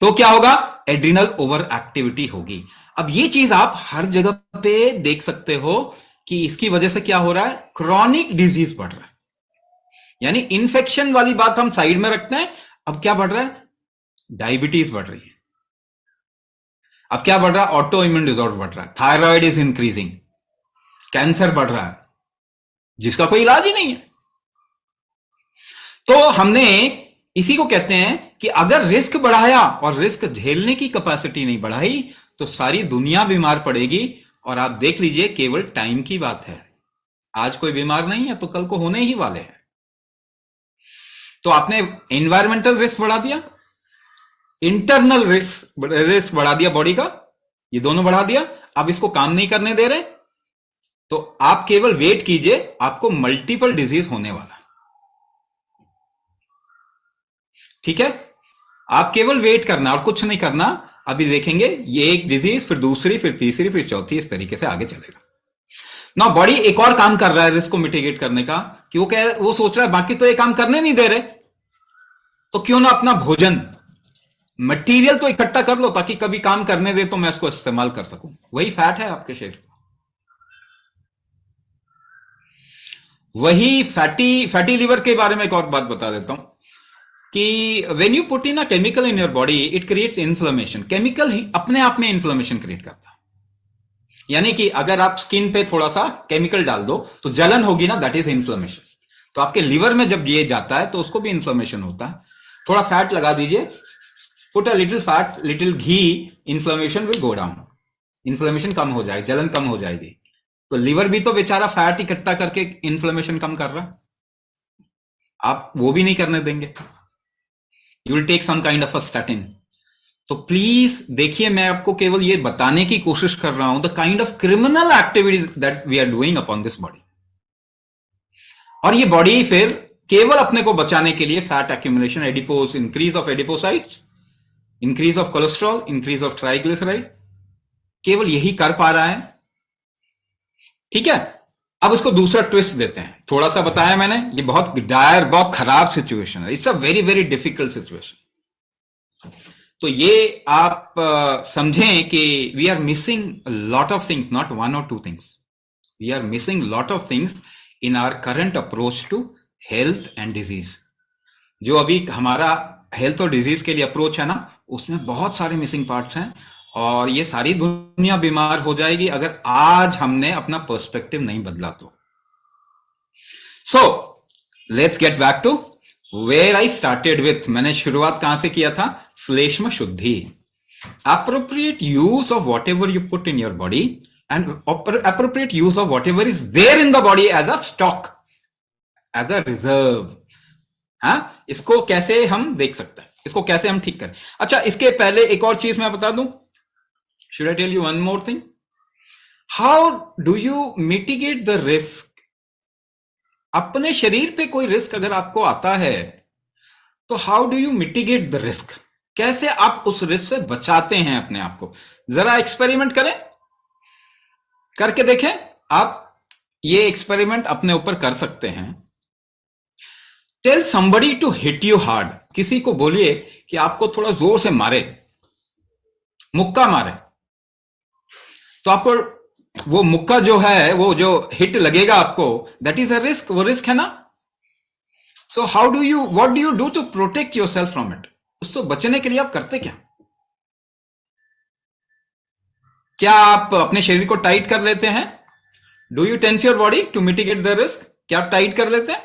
तो क्या होगा, एड्रिनल ओवर एक्टिविटी होगी। अब ये चीज आप हर जगह पे देख सकते हो कि इसकी वजह से क्या हो रहा है, क्रॉनिक डिजीज बढ़ रहा है। यानी इन्फेक्शन वाली बात हम साइड में रखते हैं, अब क्या बढ़ रहा है, डायबिटीज बढ़ रही है। अब क्या बढ़ रहा है, ऑटो इम्यून डिसऑर्डर बढ़ रहा है, थायराइड इज इंक्रीजिंग, कैंसर बढ़ रहा है जिसका कोई इलाज ही नहीं है। तो हमने इसी को कहते हैं कि अगर रिस्क बढ़ाया और रिस्क झेलने की कैपेसिटी नहीं बढ़ाई तो सारी दुनिया बीमार पड़ेगी। और आप देख लीजिए, केवल टाइम की बात है, आज कोई बीमार नहीं है तो कल को होने ही वाले हैं। तो आपने एनवायरमेंटल रिस्क बढ़ा दिया, इंटरनल रिस्क बढ़ा दिया बॉडी का, ये दोनों बढ़ा दिया। अब इसको काम नहीं करने दे रहे तो आप केवल वेट कीजिए, आपको मल्टीपल डिजीज होने वाला। ठीक है, आप केवल वेट करना और कुछ नहीं करना, अभी देखेंगे ये एक डिजीज, फिर दूसरी, फिर तीसरी, फिर चौथी, इस तरीके से आगे चलेगा। ना बॉडी एक और काम कर रहा है रिस्क को मिटिगेट करने का, कि वो सोच रहा है बाकी तो ये काम करने नहीं दे रहे, तो क्यों ना अपना भोजन मटेरियल तो इकट्ठा कर लो ताकि कभी काम करने दे तो मैं उसको इस्तेमाल कर सकूं। वही फैट है आपके शरीर का। वही फैटी लीवर के बारे में एक और बात बता देता हूं कि when you put in a chemical in your body it creates inflammation. Chemical ही अपने आप में इन्फ्लेमेशन क्रिएट करता है। यानी कि अगर आप स्किन पे थोड़ा सा केमिकल डाल दो तो जलन होगी ना, दैट इज इन्फ्लेमेशन। तो आपके लिवर में जब ये जाता है तो उसको भी इन्फ्लेमेशन होता है। थोड़ा फैट लगा दीजिए, put a little fat, little ghee, inflammation will go down, inflammation कम हो जाएगी, जलन कम हो जाएगी। तो लिवर भी तो बेचारा फैट इकट्ठा करके इन्फ्लेमेशन कम कर रहा है, आप वो भी नहीं करने देंगे। You will take some kind of a statin. तो प्लीज देखिए, मैं आपको केवल ये बताने की कोशिश कर रहा हूं the kind of criminal activities that we are doing upon this body. और ये बॉडी फिर केवल अपने को बचाने के लिए fat accumulation, adipose, increase of adipocytes, increase of cholesterol, increase of triglyceride, केवल यही कर पा रहा है। ठीक है, अब इसको दूसरा ट्विस्ट देते हैं। थोड़ा सा बताया मैंने, ये बहुत डायर, बहुत खराब सिचुएशन है, it's a very very difficult situation. तो ये आप समझें कि we are missing lot of things, not one और two things, we are missing lot of things in our current approach to health and disease. जो अभी हमारा हेल्थ और डिजीज के लिए अप्रोच है ना, उसमें बहुत सारे मिसिंग पार्ट्स हैं, और ये सारी दुनिया बीमार हो जाएगी अगर आज हमने अपना पर्सपेक्टिव नहीं बदला तो। So let's get back to where I started with. मैंने शुरुआत कहां से किया था? श्लेष्म शुद्धि, appropriate use of whatever you put in your body and appropriate use of whatever is there in the body as a stock, as a reserve। हाँ, इसको कैसे हम देख सकते हैं, इसको कैसे हम ठीक करें। अच्छा, इसके पहले एक और चीज मैं बता दूं। Should I tell you one more thing? How do you mitigate the risk? अपने शरीर पे कोई रिस्क अगर आपको आता है तो how do you mitigate the risk? कैसे आप उस रिस्क से बचाते हैं अपने आप को? जरा एक्सपेरिमेंट करें, करके देखें। आप ये एक्सपेरिमेंट अपने ऊपर कर सकते हैं। Tell somebody to hit you hard. किसी को बोलिए कि आपको थोड़ा जोर से मारे, मुक्का मारे, तो आपको वो मुक्का जो है, वो जो हिट लगेगा आपको, दैट इज अ रिस्क। वो रिस्क है ना। So how do you, what do you do to protect yourself from it? उससे बचने के लिए आप करते क्या? क्या आप अपने शरीर को टाइट कर लेते हैं? Do you tense your body to mitigate the risk? क्या आप टाइट कर लेते हैं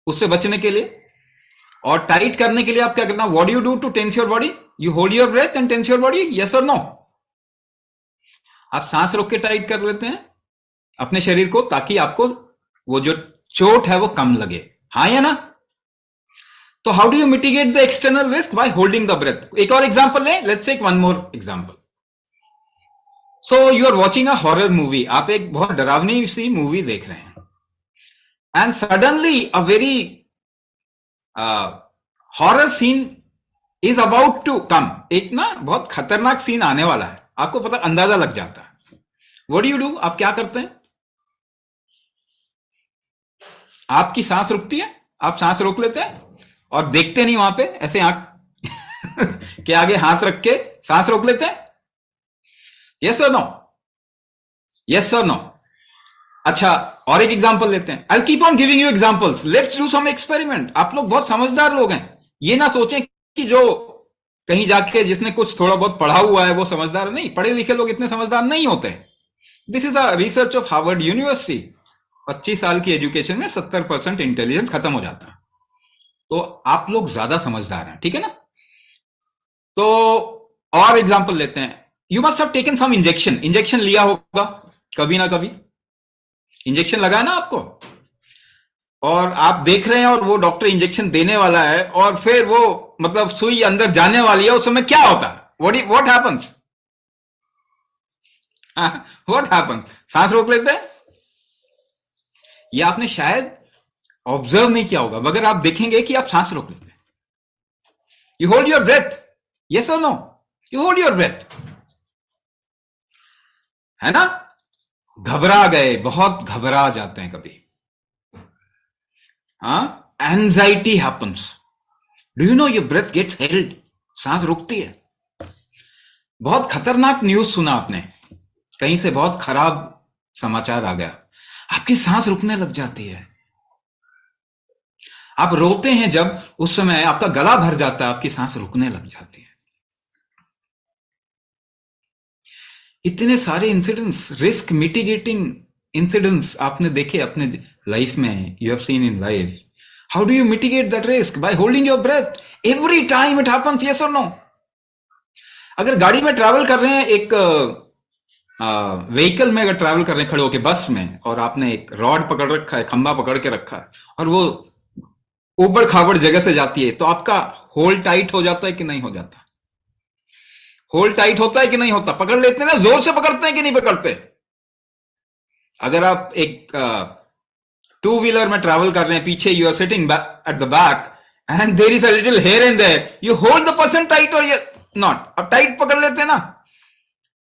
उससे बचने के लिए? और टाइट करने के लिए आप क्या करना? What do you do to tense your body? You hold your breath and tense your body, yes और नो? आप सांस रोक के टाइट कर लेते हैं अपने शरीर को ताकि आपको वो जो चोट है वो कम लगे, हाँ या ना? तो how do you mitigate the external risk? By holding the breath. एक और एग्जांपल लें, let's take one more example. So you are watching a horror movie, आप एक बहुत डरावनी सी मूवी देख रहे हैं, and suddenly a very horror scene is about to come. एक ना बहुत खतरनाक सीन आने वाला है, आपको पता, अंदाजा लग जाता है। What do you do? आप क्या करते हैं? आपकी सांस रुकती है, आप सांस रोक लेते हैं और देखते नहीं वहां पे, ऐसे आंख के आगे हाथ रख के सांस रोक लेते हैं, यस और नो? यस और नो? अच्छा, और एक एग्जांपल लेते हैं। I keep on giving you examples, let's do some experiment. आप लोग बहुत समझदार लोग हैं, ये ना सोचें कि जो कहीं जाके जिसने कुछ थोड़ा बहुत पढ़ा हुआ है वो समझदार नहीं। पढ़े लिखे लोग इतने समझदार नहीं होते। This is a research of Harvard university. 25 साल की एजुकेशन में 70% इंटेलिजेंस खत्म हो जाता है। तो आप लोग ज्यादा समझदार हैं, ठीक है ना? तो और एग्जांपल लेते हैं। You must have taken some injection. Injection लिया होगा कभी ना कभी, इंजेक्शन लगा है ना आपको, और आप देख रहे हैं और वो डॉक्टर इंजेक्शन देने वाला है और फिर वो मतलब सुई अंदर जाने वाली है, उस समय क्या होता है? What happens? What happens? सांस रोक लेते हैं। ये आपने शायद ऑब्जर्व नहीं किया होगा, मगर आप देखेंगे कि आप सांस रोक लेते हैं। You hold your breath, yes और no? You hold your breath, है ना? घबरा गए, बहुत घबरा जाते हैं कभी, हाँ, anxiety happens, do you know your breath gets held, सांस रुकती है। बहुत खतरनाक न्यूज सुना आपने, कहीं से बहुत खराब समाचार आ गया, आपकी सांस रुकने लग जाती है, आप रोते हैं जब, उस समय आपका गला भर जाता है, आपकी सांस रुकने लग जाती है। इतने सारे इंसिडेंट्स, रिस्क मिटिगेटिंग इंसिडेंट्स आपने देखे अपने लाइफ में, you have seen in life. How do you mitigate that risk? By holding your breath every time it happens, yes और नो? अगर गाड़ी में ट्रैवल कर रहे हैं, एक व्हीकल में अगर ट्रैवल कर रहे हैं खड़े होके बस में, और आपने एक रॉड पकड़ रखा है, खंबा पकड़ के रखा है, और वो ऊबड़ खाबड़ जगह से जाती है, तो आपका होल्ड टाइट हो जाता है कि नहीं हो जाता? होल्ड टाइट होता है कि नहीं होता? पकड़ लेते हैं ना, जोर से पकड़ते हैं कि नहीं पकड़ते? अगर आप एक टू व्हीलर में ट्रैवल कर रहे हैं, पीछे you are sitting at the back and there is a little hair in there, you hold the person tight or you not, अब टाइट पकड़ लेते हैं ना।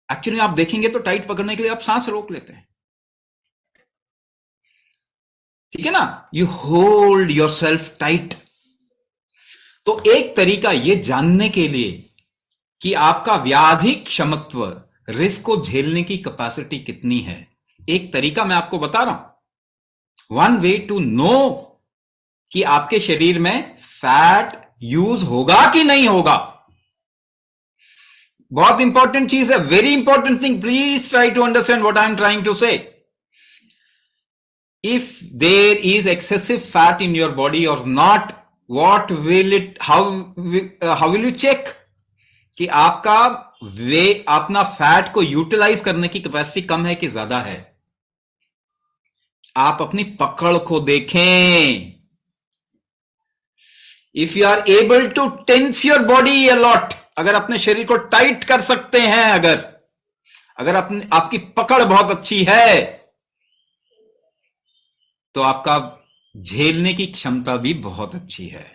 एक्चुअली आप देखेंगे तो टाइट पकड़ने के लिए आप सांस रोक लेते हैं, ठीक है ना? You hold your self tight. तो एक तरीका ये जानने के लिए कि आपका व्याधि क्षमत्व, रिस्क को झेलने की कैपेसिटी कितनी है, एक तरीका मैं आपको बता रहा हूं। वन वे टू नो कि आपके शरीर में फैट यूज होगा कि नहीं होगा, बहुत इंपॉर्टेंट चीज है, very important thing, please try to understand what I am trying to say. if there is excessive fat in your body or not, what will it, how will you check कि आपका वे अपना fat को utilize करने की capacity कम है कि ज्यादा है? आप अपनी पकड़ को देखें। If you are able to tense your body a lot, अगर अपने शरीर को टाइट कर सकते हैं, अगर अपनी आपकी पकड़ बहुत अच्छी है, तो आपका झेलने की क्षमता भी बहुत अच्छी है,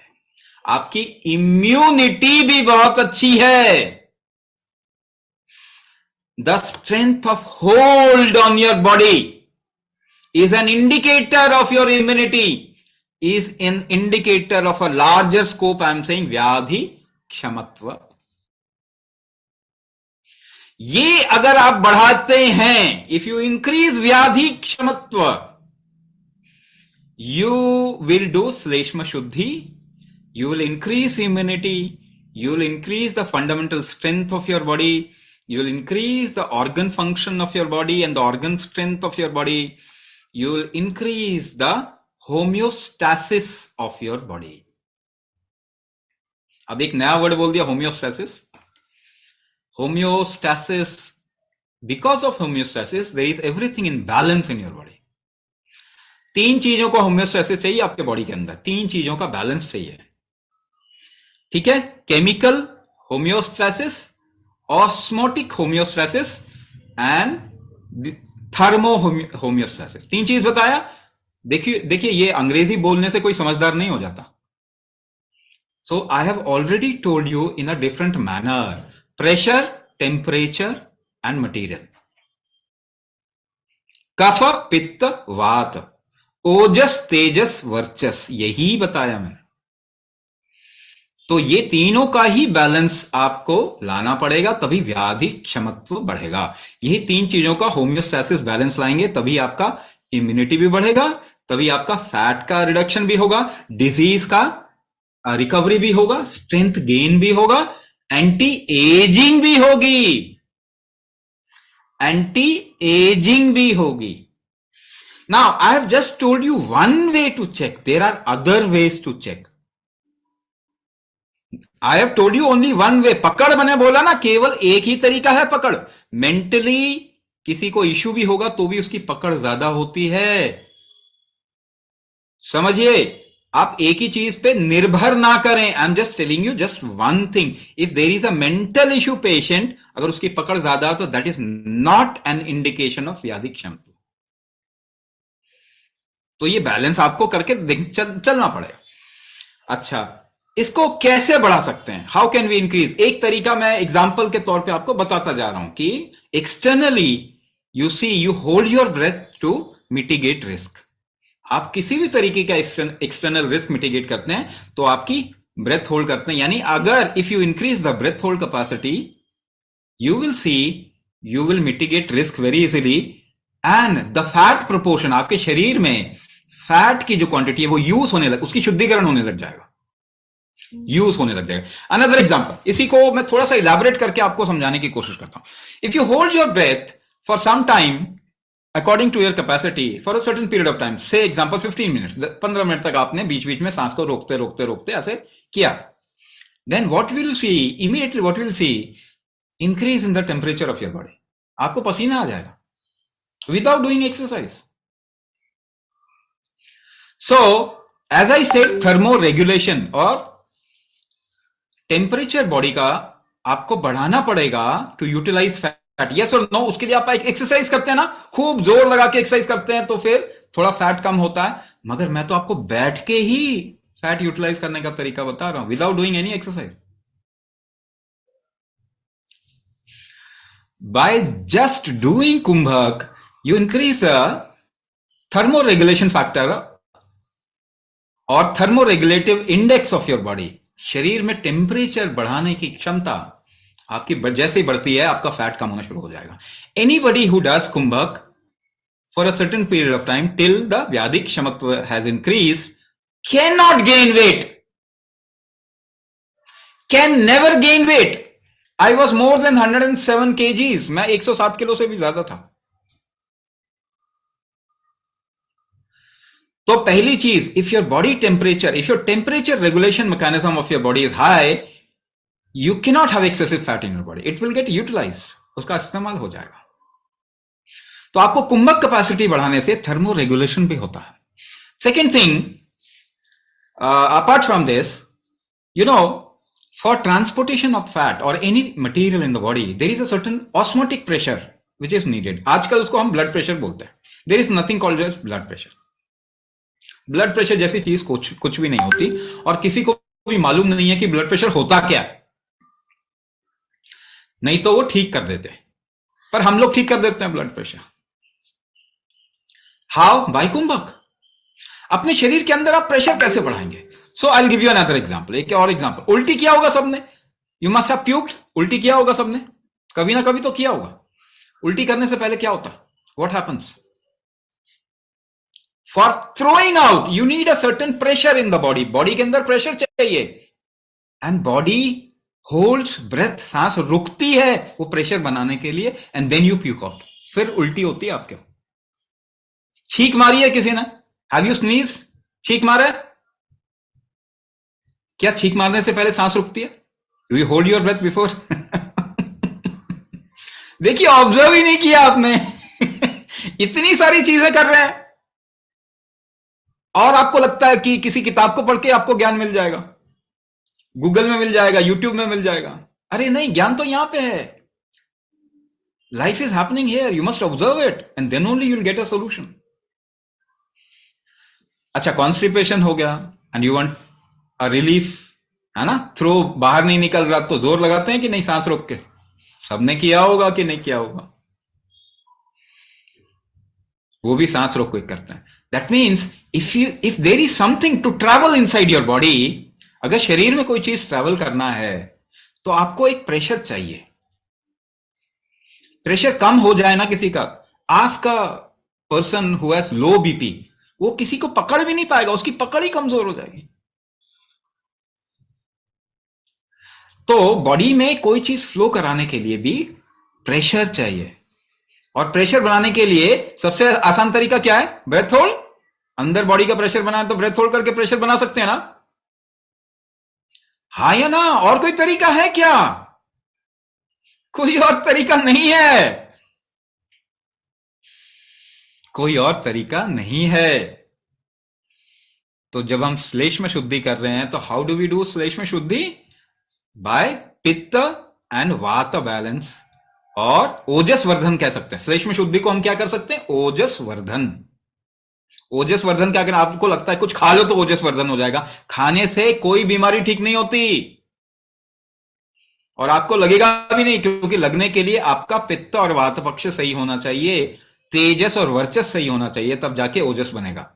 आपकी इम्यूनिटी भी बहुत अच्छी है। The strength of hold on your body is an indicator of your immunity, is an indicator of a larger scope. I am saying व्याधि क्षमत्व। ये अगर आप बढ़ाते हैं, if you increase व्याधि क्षमत्व, you will do श्लेष्म शुद्धि, you will increase immunity, you will increase the fundamental strength of your body, you will increase the organ function of your body and the organ strength of your body, you will increase the homeostasis of your body. अब एक नया word बोल दिया, homeostasis. Homeostasis, because of homeostasis there is everything in balance in your body. तीन चीजों को homeostasis चाहिए आपके बॉडी के अंदर, तीन चीजों का बैलेंस चाहिए, ठीक है? Chemical homeostasis, osmotic homeostasis and thermo homeostasis, तीन चीज बताया। देखिए ये अंग्रेजी बोलने से कोई समझदार नहीं हो जाता। So I have already told you in a different manner, pressure, temperature and material, kapha, pitta, vata, ओजस, तेजस, वर्चस, यही बताया मैंने। तो ये तीनों का ही बैलेंस आपको लाना पड़ेगा, तभी व्याधि क्षमत्व बढ़ेगा। यही तीन चीजों का होम्योस्टेसिस बैलेंस लाएंगे, तभी आपका इम्यूनिटी भी बढ़ेगा, तभी आपका फैट का रिडक्शन भी होगा, डिजीज का रिकवरी भी होगा, स्ट्रेंथ गेन भी होगा, एंटी एजिंग भी होगी, एंटी एजिंग भी होगी। Now, I have just told you one way to check. There are other ways to check. I have told you only one way. पकड़ मैंने बोला ना, केवल एक ही तरीका है पकड़। मेंटली किसी को इश्यू भी होगा तो भी उसकी पकड़ ज्यादा होती है। समझिए, आप एक ही चीज पे निर्भर ना करें। I am just telling you just one thing, if there is a mental issue patient, अगर उसकी पकड़ ज्यादा तो that is not an indication of व्याधि क्षमता। तो ये बैलेंस आपको करके चलना पड़ेगा। अच्छा, इसको कैसे बढ़ा सकते हैं? How can we increase? एक तरीका मैं एग्जांपल के तौर पे आपको बताता जा रहा हूं कि externally you see you hold your breath to mitigate risk. आप किसी भी तरीके का एक्सटर्नल रिस्क मिटिगेट करते हैं तो आपकी ब्रेथ होल्ड करते हैं, यानी अगर if you increase the breath hold capacity you will see you will mitigate risk very easily and the fat proportion आपके शरीर में फैट की जो क्वांटिटी है वो यूज होने लग, उसकी शुद्धिकरण होने लग जाएगा, यूज होने लग जाएगा। अनदर एग्जांपल, इसी को मैं थोड़ा सा इलैबोरेट करके आपको समझाने की कोशिश करता हूं। If you hold your breath for some time according to your capacity for a certain period of time, say example 15 minutes, 15 minute तक आपने बीच बीच में सांस को रोकते रोकते रोकते ऐसे किया, then what will see immediately, what will see increase in the temperature of your body. आपको पसीना आ जाएगा without doing exercise. So as I said, thermoregulation और टेम्परेचर बॉडी का आपको बढ़ाना पड़ेगा टू यूटिलाइज फैट। यस और नो? उसके लिए आप एक एक्सरसाइज करते हैं ना, खूब जोर लगा के एक्सरसाइज करते हैं तो फिर थोड़ा फैट कम होता है, मगर मैं तो आपको बैठ के ही फैट यूटिलाइज करने का तरीका बता रहा हूं without doing any exercise. By just doing Kumbhak, you increase the thermoregulation factor और thermoregulative index of your body। शरीर में टेम्परेचर बढ़ाने की क्षमता आपकी जैसे ही बढ़ती है आपका फैट कम होना शुरू हो जाएगा। Anybody who does Kumbhak for a certain period of time till the व्याधिक क्षमत्व has increased cannot gain weight, can never gain weight। I was more than 107 kgs, मैं 107 किलो से भी ज्यादा था। तो पहली चीज, if your body temperature, if your temperature regulation mechanism of your body is high, you cannot have excessive fat in your body, it will get utilized, उसका इस्तेमाल हो जाएगा। तो आपको कुंभक कैपेसिटी बढ़ाने से थर्मो रेगुलेशन भी होता है। Second thing, apart from this, you know, for transportation of fat or any material in the body, there is a certain osmotic pressure which is needed। आजकल उसको हम ब्लड प्रेशर बोलते हैं। There is nothing called as blood pressure। Blood pressure जैसी चीज कुछ भी नहीं होती और किसी को भी मालूम नहीं है कि ब्लड प्रेशर होता क्या है, नहीं तो वो ठीक कर देते, पर हम लोग ठीक कर देते हैं blood pressure. How? By kumbhak. अपने शरीर के अंदर आप प्रेशर कैसे बढ़ाएंगे? So I will give you another example, एक और एग्जांपल। उल्टी किया होगा सबने, यू मस्ट हैव प्यूक्ड। उल्टी किया होगा सबने, कभी ना कभी तो किया होगा। उल्टी करने से पहले क्या होता? What happens? For throwing out you need a certain pressure in the body, body के अंदर प्रेशर चाहिए, एंड बॉडी होल्ड्स ब्रेथ, सांस रुकती है वो प्रेशर बनाने के लिए, and then you puke out, फिर उल्टी होती है आपके। छींक मारी है किसी ने? Have you sneeze? छींक मारा है? क्या छींक मारने से पहले सांस रुकती है? Do you hold your breath before? देखिए, ऑब्जर्व ही नहीं किया आपने। इतनी सारी चीजें कर रहे हैं और आपको लगता है कि किसी किताब को पढ़ के आपको ज्ञान मिल जाएगा, गूगल में मिल जाएगा, यूट्यूब में मिल जाएगा। अरे नहीं, ज्ञान तो यहां पे है। Life is happening here, you must observe it and then only you will get a solution. अच्छा, कॉन्स्टिपेशन हो गया and you want a relief, है ना? थ्रो बाहर नहीं निकल रहा तो जोर लगाते हैं कि नहीं सांस रोक के? सबने किया होगा कि नहीं किया होगा? वो भी सांस रोक के करते हैं। That means if there is something to travel inside your body, अगर शरीर में कोई चीज ट्रैवल करना है तो आपको एक प्रेशर चाहिए। प्रेशर कम हो जाए ना किसी का, ask a person who has low BP, वो किसी को पकड़ भी नहीं पाएगा, उसकी पकड़ ही कमजोर हो जाएगी। तो बॉडी में कोई चीज फ्लो कराने के लिए भी प्रेशर चाहिए, और प्रेशर बनाने के लिए सबसे आसान तरीका क्या है? Breath hold. अंदर बॉडी का प्रेशर बनाए तो ब्रेथ होल्ड करके प्रेशर बना सकते हैं ना? हाँ या ना? और कोई तरीका है क्या? कोई और तरीका नहीं है, कोई और तरीका नहीं है। तो जब हम श्लेष्म शुद्धि कर रहे हैं तो हाउ डू वी डू श्लेष्म शुद्धि? बाय पित्त एंड वात बैलेंस और ओजस वर्धन कह सकते हैं। श्लेष्म शुद्धि को हम क्या कर सकते हैं? ओजस वर्धन। ओजस वर्धन का अगर आपको लगता है कुछ खा लो तो ओजस वर्धन हो जाएगा, खाने से कोई बीमारी ठीक नहीं होती, और आपको लगेगा भी नहीं, क्योंकि लगने के लिए आपका पित्त और वात पक्ष सही होना चाहिए, तेजस और वर्चस सही होना चाहिए, तब जाके ओजस बनेगा,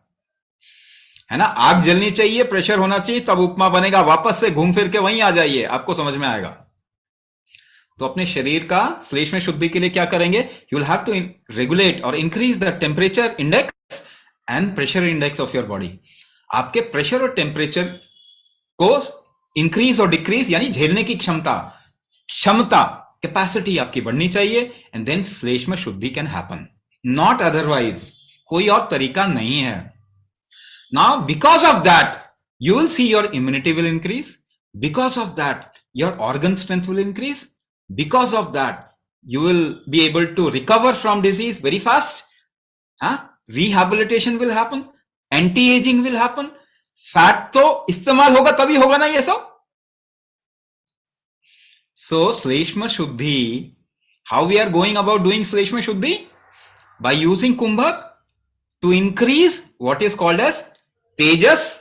है ना। आग जलनी चाहिए, प्रेशर होना चाहिए, तब उपमा बनेगा। वापस से घूम फिर के वहीं आ जाइए, आपको समझ में आएगा। तो अपने शरीर का श्लेष्म शुद्धि के लिए क्या करेंगे, you will have to regulate और increase the temperature index and pressure index of your body. आपके प्रेशर और टेम्परेचर को इंक्रीज और डिक्रीज, यानी झेलने की क्षमता कैपेसिटी आपकी बढ़नी चाहिए, एंड देन श्लेष्म शुद्धि कैन हैपन, नॉट अदरवाइज। कोई और तरीका नहीं है। Now because of that you will see your immunity will increase, because of that your organ strength will increase, because of that you will be able to recover from disease very fast, rehabilitation will happen, anti-aging will happen, fat तो इस्तेमाल होगा तभी होगा ना ये सब। So श्लेष्म शुद्धि, how we are going about doing श्लेष्म शुद्धि, by using kumbhak to increase what is called as tejas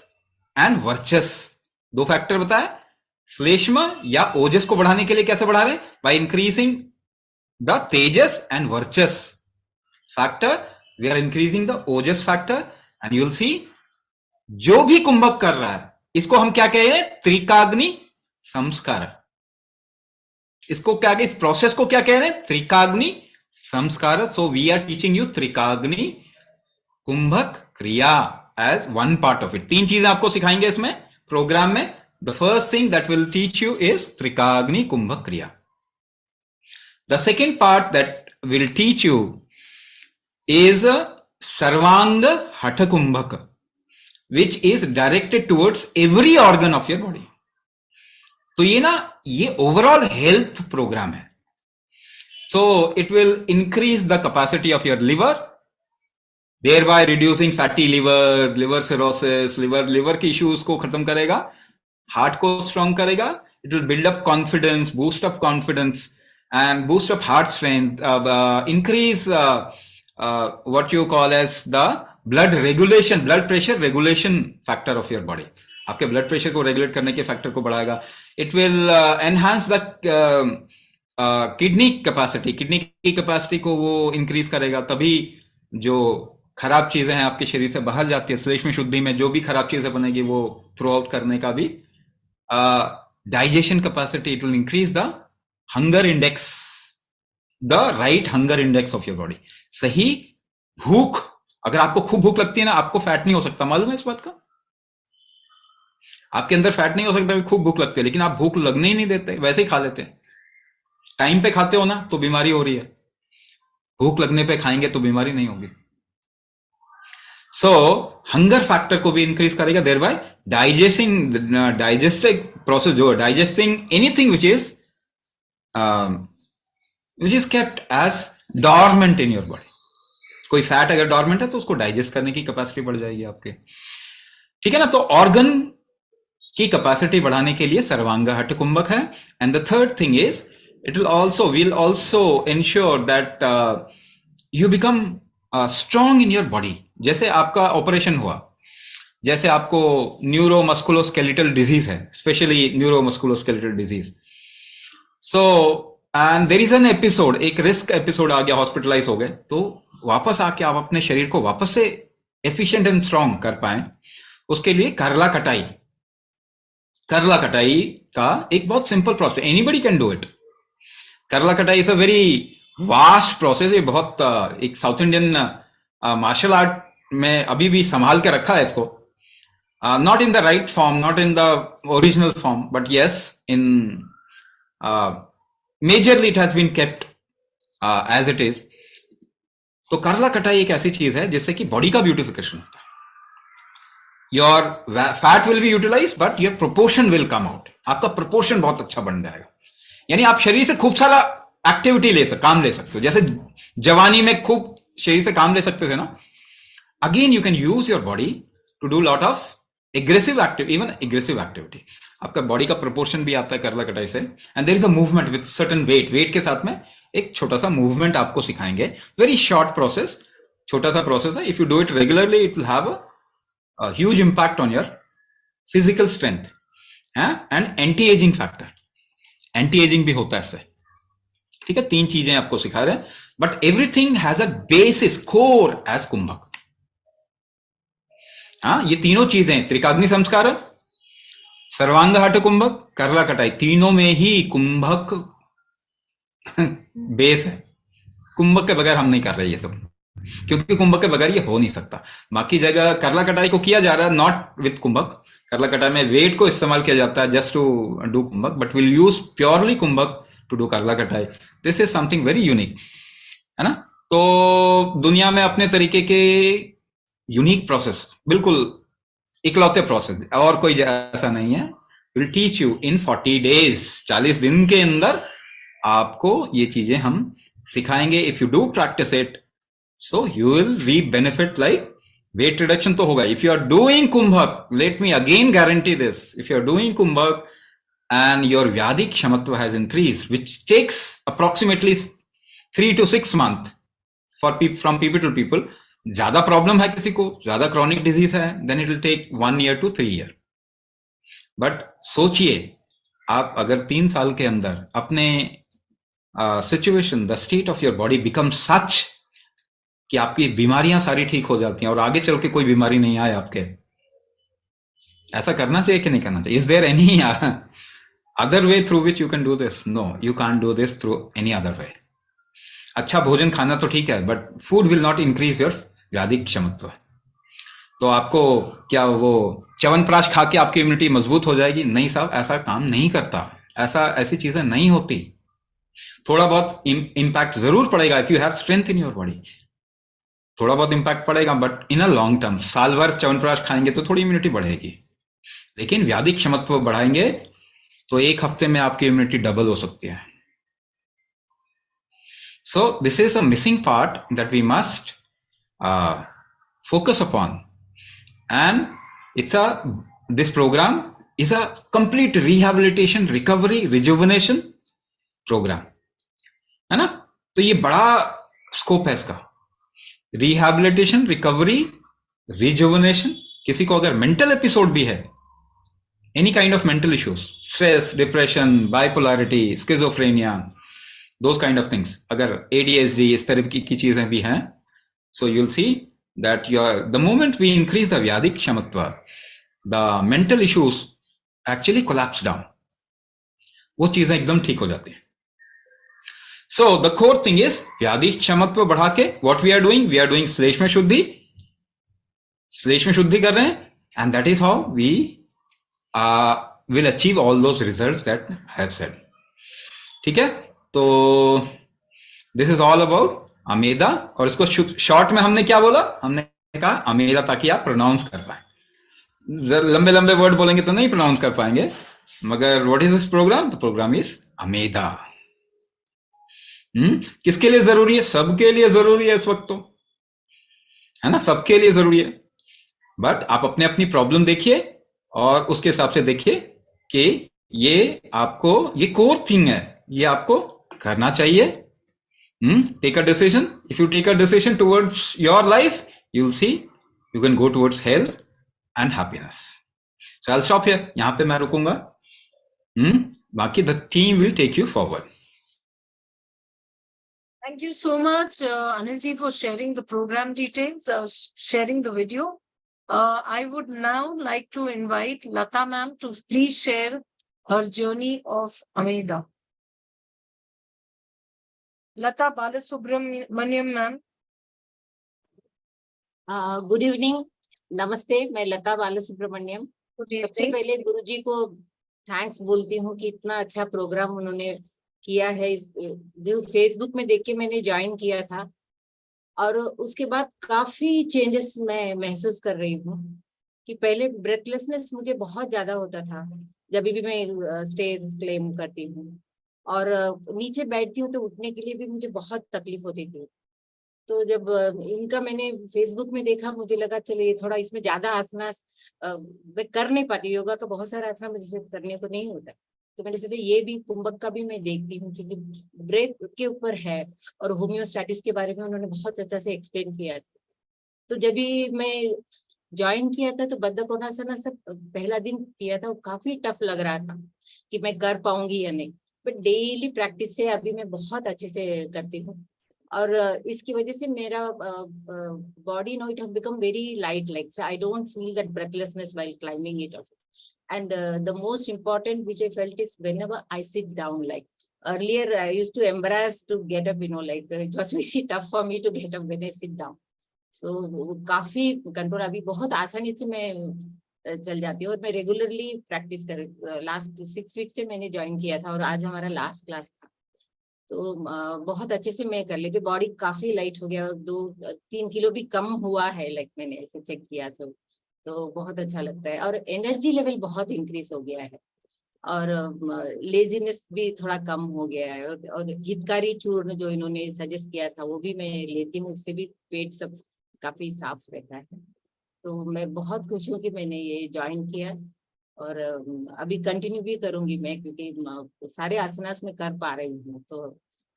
and varchas. दो फैक्टर बताया, श्लेष्म या ओजस को बढ़ाने के लिए कैसे बढ़ा रहे हैं, by increasing the tejas and varchas factor, we are increasing the ojas factor, and you will see जो भी कुंभक कर रहा है इसको हम क्या कह रहे हैं, त्रिकाग्नि संस्कार। इसको क्या, इस प्रोसेस को क्या कह रहे हैं, त्रिकाग्नि संस्कार। So we are teaching you Trikagni kumbhak kriya as one part of it। तीन चीजें आपको सिखाएंगे इसमें प्रोग्राम में। The first thing that will teach you is Trikagni Kumbhak Kriya. The second part that will teach you is Sarvanga Hatha Kumbhak, which is directed towards every organ of your body. तो ये ना, ये overall health program है। So it will increase the capacity of your liver, thereby reducing fatty liver, liver cirrhosis, liver के issues को खत्म करेगा, heart को strong करेगा, it will build up confidence, boost up confidence and boost up heart strength, increase what you call as the blood regulation, blood pressure regulation factor of your body। आपके blood pressure को regulate करने के factor को बढ़ाएगा। It will enhance the kidney capacity, kidney की capacity को वो increase करेगा, तभी जो खराब चीजें हैं आपके शरीर से बाहर जाती है। श्लेष्म शुद्धि में जो भी खराब चीजें बनेगी वो थ्रू आउट करने का भी digestion capacity, it will increase the hunger index, the right hunger index of your body. सही भूख, अगर आपको खूब भूख लगती है ना, आपको फैट नहीं हो सकता, मालूम है इस बात का? आपके अंदर फैट नहीं हो सकता, खूब भूख लगती है, लेकिन आप भूख लगने ही नहीं देते, वैसे ही खा लेते हैं। टाइम पे खाते हो ना तो बीमारी हो रही है, भूख लगने पे खाएंगे तो बीमारी नहीं होगी। सो हंगर फैक्टर को भी इंक्रीज करेगा, देयर बाय डाइजेस्टिव प्रोसेस, जो digesting anything which is kept as dormant in your body. कोई फैट अगर डॉर्मेंट है तो उसको डाइजेस्ट करने की कैपेसिटी बढ़ जाएगी आपके, ठीक है ना। तो ऑर्गन की कैपेसिटी बढ़ाने के लिए सर्वांग हठ कुंभक है। And the third thing is it will also ensure that you become strong in your body. जैसे आपका ऑपरेशन हुआ, जैसे आपको न्यूरोमस्कुलोस्केलेटल डिजीज है, specially neuromusculoskeletal disease, so and there is an episode, एक रिस्क एपिसोड आ गया, हॉस्पिटलाइज हो गए, तो वापस आके आप अपने शरीर को वापस से एफिशिएंट एंड स्ट्रॉन्ग कर पाए, उसके लिए करला कटाई का एक बहुत simple process, anybody can do it. करला कटाई is a very vast process. ये बहुत एक साउथ इंडियन मार्शल आर्ट में अभी भी संभाल के रखा है इसको, not in the right form, not in the original form, but yes in majorly it has been kept as it is. तो करला कटाई एक ऐसी चीज है जिससे कि बॉडी का ब्यूटिफिकेशन होता है। Your fat will be utilize but your proportion will come out, आपका प्रोपोर्शन बहुत अच्छा बन जाएगा। यानी आप शरीर से खूब सारा एक्टिविटी काम ले सकते हो, जैसे जवानी में खूब शरीर से काम ले सकते थे ना, again you can use your body to do lot of aggressive activity, even aggressive activity. आपका बॉडी का प्रोपोर्शन भी आता है करला कटाई से। And there is a movement with certain weight के साथ में एक छोटा सा मूवमेंट आपको सिखाएंगे, वेरी शॉर्ट प्रोसेस, छोटा सा प्रोसेस है. If you do it regularly it will have a huge impact on your physical strength and anti ageing factor. Anti ageing भी होता है इससे. ठीक है, 3 चीजें आपको सिखा रहे हैं, but everything has a basis core as kumbhak. हाँ, ये तीनों चीजें त्रिकाग्नि संस्कार, सर्वांग हठ कुंभक, करला कटाई, तीनों में ही कुंभक बेस है. कुंभक के बगैर हम नहीं कर रहे ये सब, क्योंकि कुंभक के बगैर ये हो नहीं सकता. बाकी जगह करला कटाई को किया जा रहा है, नॉट विथ कुंभक. करला कटाई में वेट को इस्तेमाल किया जाता है just to do kumbhak, but will use purely kumbhak to do करला कटाई. This is something very unique, है ना. तो दुनिया में अपने तरीके के यूनिक प्रोसेस, बिल्कुल इकलौते प्रोसेस, और कोई ऐसा नहीं है. Will teach you in 40 days, 40 दिन के अंदर आपको ये चीजें हम सिखाएंगे. If you do practice it so you will reap benefit. Like weight reduction तो होगा. If you are doing kumbhak, let me again guarantee this, if you are doing kumbhak and your Vyadik Kshamatva has increased, which takes approximately 3 to 6 months from people to people. ज्यादा problem है किसी को, ज्यादा chronic disease है, then it will take 1 year to 3 year. But सोचिए, आप अगर 3 साल के अंदर अपने situation, the state of your body become such कि आपकी बीमारियां सारी ठीक हो जाती हैं और आगे चल के कोई बीमारी नहीं आए आपके. ऐसा करना चाहिए कि नहीं करना चाहिए? Is there any other way through which you can do this? No, you can't do this through any other way. अच्छा भोजन खाना तो ठीक है, but food will not increase your vyadhik kshamatva. तो आपको क्या वो च्यवनप्राश खा के आपकी इम्यूनिटी मजबूत हो जाएगी? नहीं साहब, ऐसा काम नहीं करता. ऐसी चीजें नहीं होती. थोड़ा बहुत इम्पैक्ट जरूर पड़ेगा if you have strength in your body. थोड़ा बहुत इम्पैक्ट पड़ेगा, but in a long term, साल भर च्यवनप्राश खाएंगे तो थोड़ी इम्यूनिटी बढ़ेगी. लेकिन व्याधिक क्षमत्व बढ़ाएंगे तो 1 हफ्ते में आपकी इम्यूनिटी डबल हो सकती है. So this is a missing part that we must focus upon. And this programme is a complete rehabilitation, recovery, rejuvenation program, है ना. तो ये बड़ा स्कोप है इसका. Rehabilitation, recovery, rejuvenation. किसी को अगर मेंटल एपिसोड भी है, any kind of mental issues, stress, depression, bipolarity, schizophrenia, those kind of things, अगर ADHD इस तरह की चीजें भी हैं, so you'll see that the moment we increase the Vyadik Kshamatva, the mental issues actually collapse down. वो चीजें एकदम ठीक हो जाती हैं. So the core thing is Vyadik Kshamatva बढ़ा के what we are doing श्लेष्म शुद्धि कर रहे हैं, and that is how we will achieve all those results that I have said. ठीक है, तो this is all about Ameda. और इसको शॉर्ट में हमने क्या बोला? हमने कहा अमेदा, ताकि आप प्रोनाउंस कर पाए. लंबे लंबे वर्ड बोलेंगे तो नहीं प्रोनाउंस कर पाएंगे, मगर what is this programme? The programme is Ameda. किसके लिए जरूरी है? सबके लिए जरूरी है इस वक्त, तो है ना, सबके लिए जरूरी है. बट आप अपने अपनी प्रॉब्लम देखिए और उसके हिसाब से देखिए कि ये आपको, ये कोर थिंग है, ये आपको करना चाहिए. Take a decision. If you take a decision towards your life, you will see you can go towards health and happiness. So I will stop here. यहां पे मैं रुकूंगा. बाकी the team will take you forward. Thank you so much, Anilji, for sharing the program details, sharing the video. I would now like to invite Lata ma'am to please share her journey of Ameda. Lata Balasubramaniam ma'am. Good evening, नमस्ते. मैं लता बालासुब्रमण्यम. सबसे पहले गुरुजी को thanks बोलती हूँ कि इतना अच्छा प्रोग्राम उन्होंने किया है. जो फेसबुक में देख के मैंने ज्वाइन किया था, और उसके बाद काफी चेंजेस मैं महसूस कर रही हूँ. कि पहले ब्रेथलेसनेस मुझे बहुत ज्यादा होता था जब भी मैं स्टेज क्लेम करती हूँ, और नीचे बैठती हूँ तो उठने के लिए भी मुझे बहुत तकलीफ होती थी. तो जब इनका मैंने फेसबुक में देखा, मुझे लगा चलो ये थोड़ा इसमें ज्यादा आसना मैं कर नहीं पाती. योगा का बहुत सारा आसना मुझे करने को नहीं होता, तो मैंने सोचा ये भी कुंभक का भी मैं देखती हूँ, क्योंकि ब्रेथ के ऊपर है और होम्योस्टैटिस के बारे में उन्होंने बहुत अच्छा से एक्सप्लेन किया. तो जब भी मैं ज्वाइन किया था तो बद्ध कोणासन सब पहला दिन किया था, वो काफी टफ लग रहा था कि मैं कर पाऊंगी या नहीं, बट डेली प्रैक्टिस से अभी मैं बहुत अच्छे से करती हूँ। और इसकी वजह से मेरा body no it has become very light, like I don't feel that breathlessness while climbing it also. And the most important which I felt is whenever I sit down, like earlier I used to embarrass to get up, like it was very tough for me to get up when I sit down. So काफी control, अभी बहुत आसानी से मैं चल जाती हूँ, और मैं रेगुलरली प्रैक्टिस कर, लास्ट 6 वीक से मैंने ज्वाइन किया था और आज हमारा लास्ट क्लास था, तो बहुत अच्छे से मैं कर लेती, बॉडी काफी लाइट हो गया और 2-3 किलो भी कम हुआ है, लाइक मैंने ऐसे चेक किया तो बहुत अच्छा लगता है, और एनर्जी लेवल बहुत इंक्रीज हो गया है, और लेजीनेस भी थोड़ा कम हो गया है, और हितकारी चूर्ण जो इन्होंने सजेस्ट किया था वो भी मैं लेती हूँ, उससे भी पेट सब काफी साफ रहता है। तो मैं बहुत खुश हूँ कि मैंने ये ज्वाइन किया, और अभी कंटिन्यू भी करूंगी मैं, क्योंकि सारे आसनास में कर पा रही हूँ, तो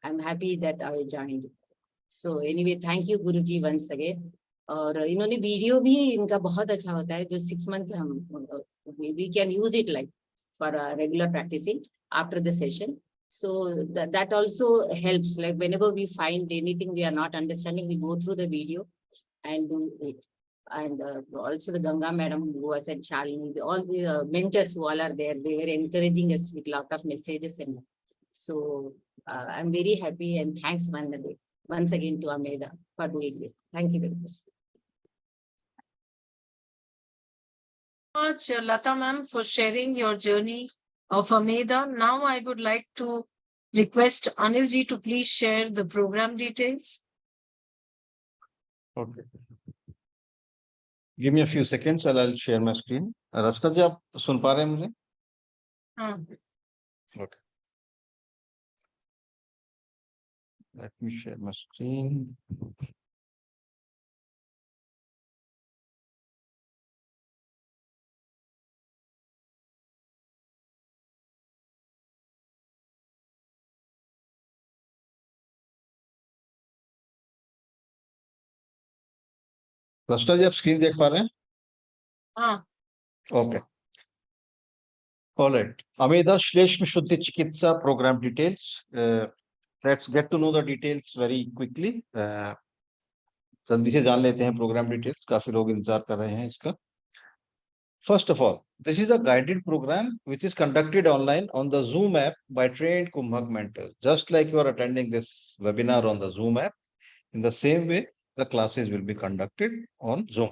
I am happy that I joined. So anyway, thank you Guruji once again. और इन्होंने वीडियो भी इनका बहुत अच्छा होता है, जो 6 मंथ हम we can use it like for regular practicing after the session. So that also helps, like whenever we find anything we are not understanding, we go through the video and do it. And also the Ganga madam who was at Shalini, all the mentors who all are there, they were encouraging us with lot of messages, and so I'm very happy, and thanks once again to Ameda for doing this. Thank you very much. Much, Lata ma'am, for sharing your journey of Ameda. Now I would like to request Anil ji to please share the program details. Okay. Give me a few seconds and I'll share my screen. रचना जी, आप सुन पा रहे हैं मुझे? हाँ. Okay. Let me share my screen. रचना जी, आप screen देख पा रहे हैं? हाँ. Okay. All right. Ameda Shleshma Shuddhi Chikitsa program details. Let's get to know the details very quickly. जल्दी से जान लेते हैं प्रोग्राम डिटेल्स, काफी लोग इंतजार कर रहे हैं इसका. First of all, this is a guided program which is conducted online on the Zoom app by trained Kumbhak mentors. Just like you are attending this webinar on the Zoom app, in the same way, the classes will be conducted on Zoom.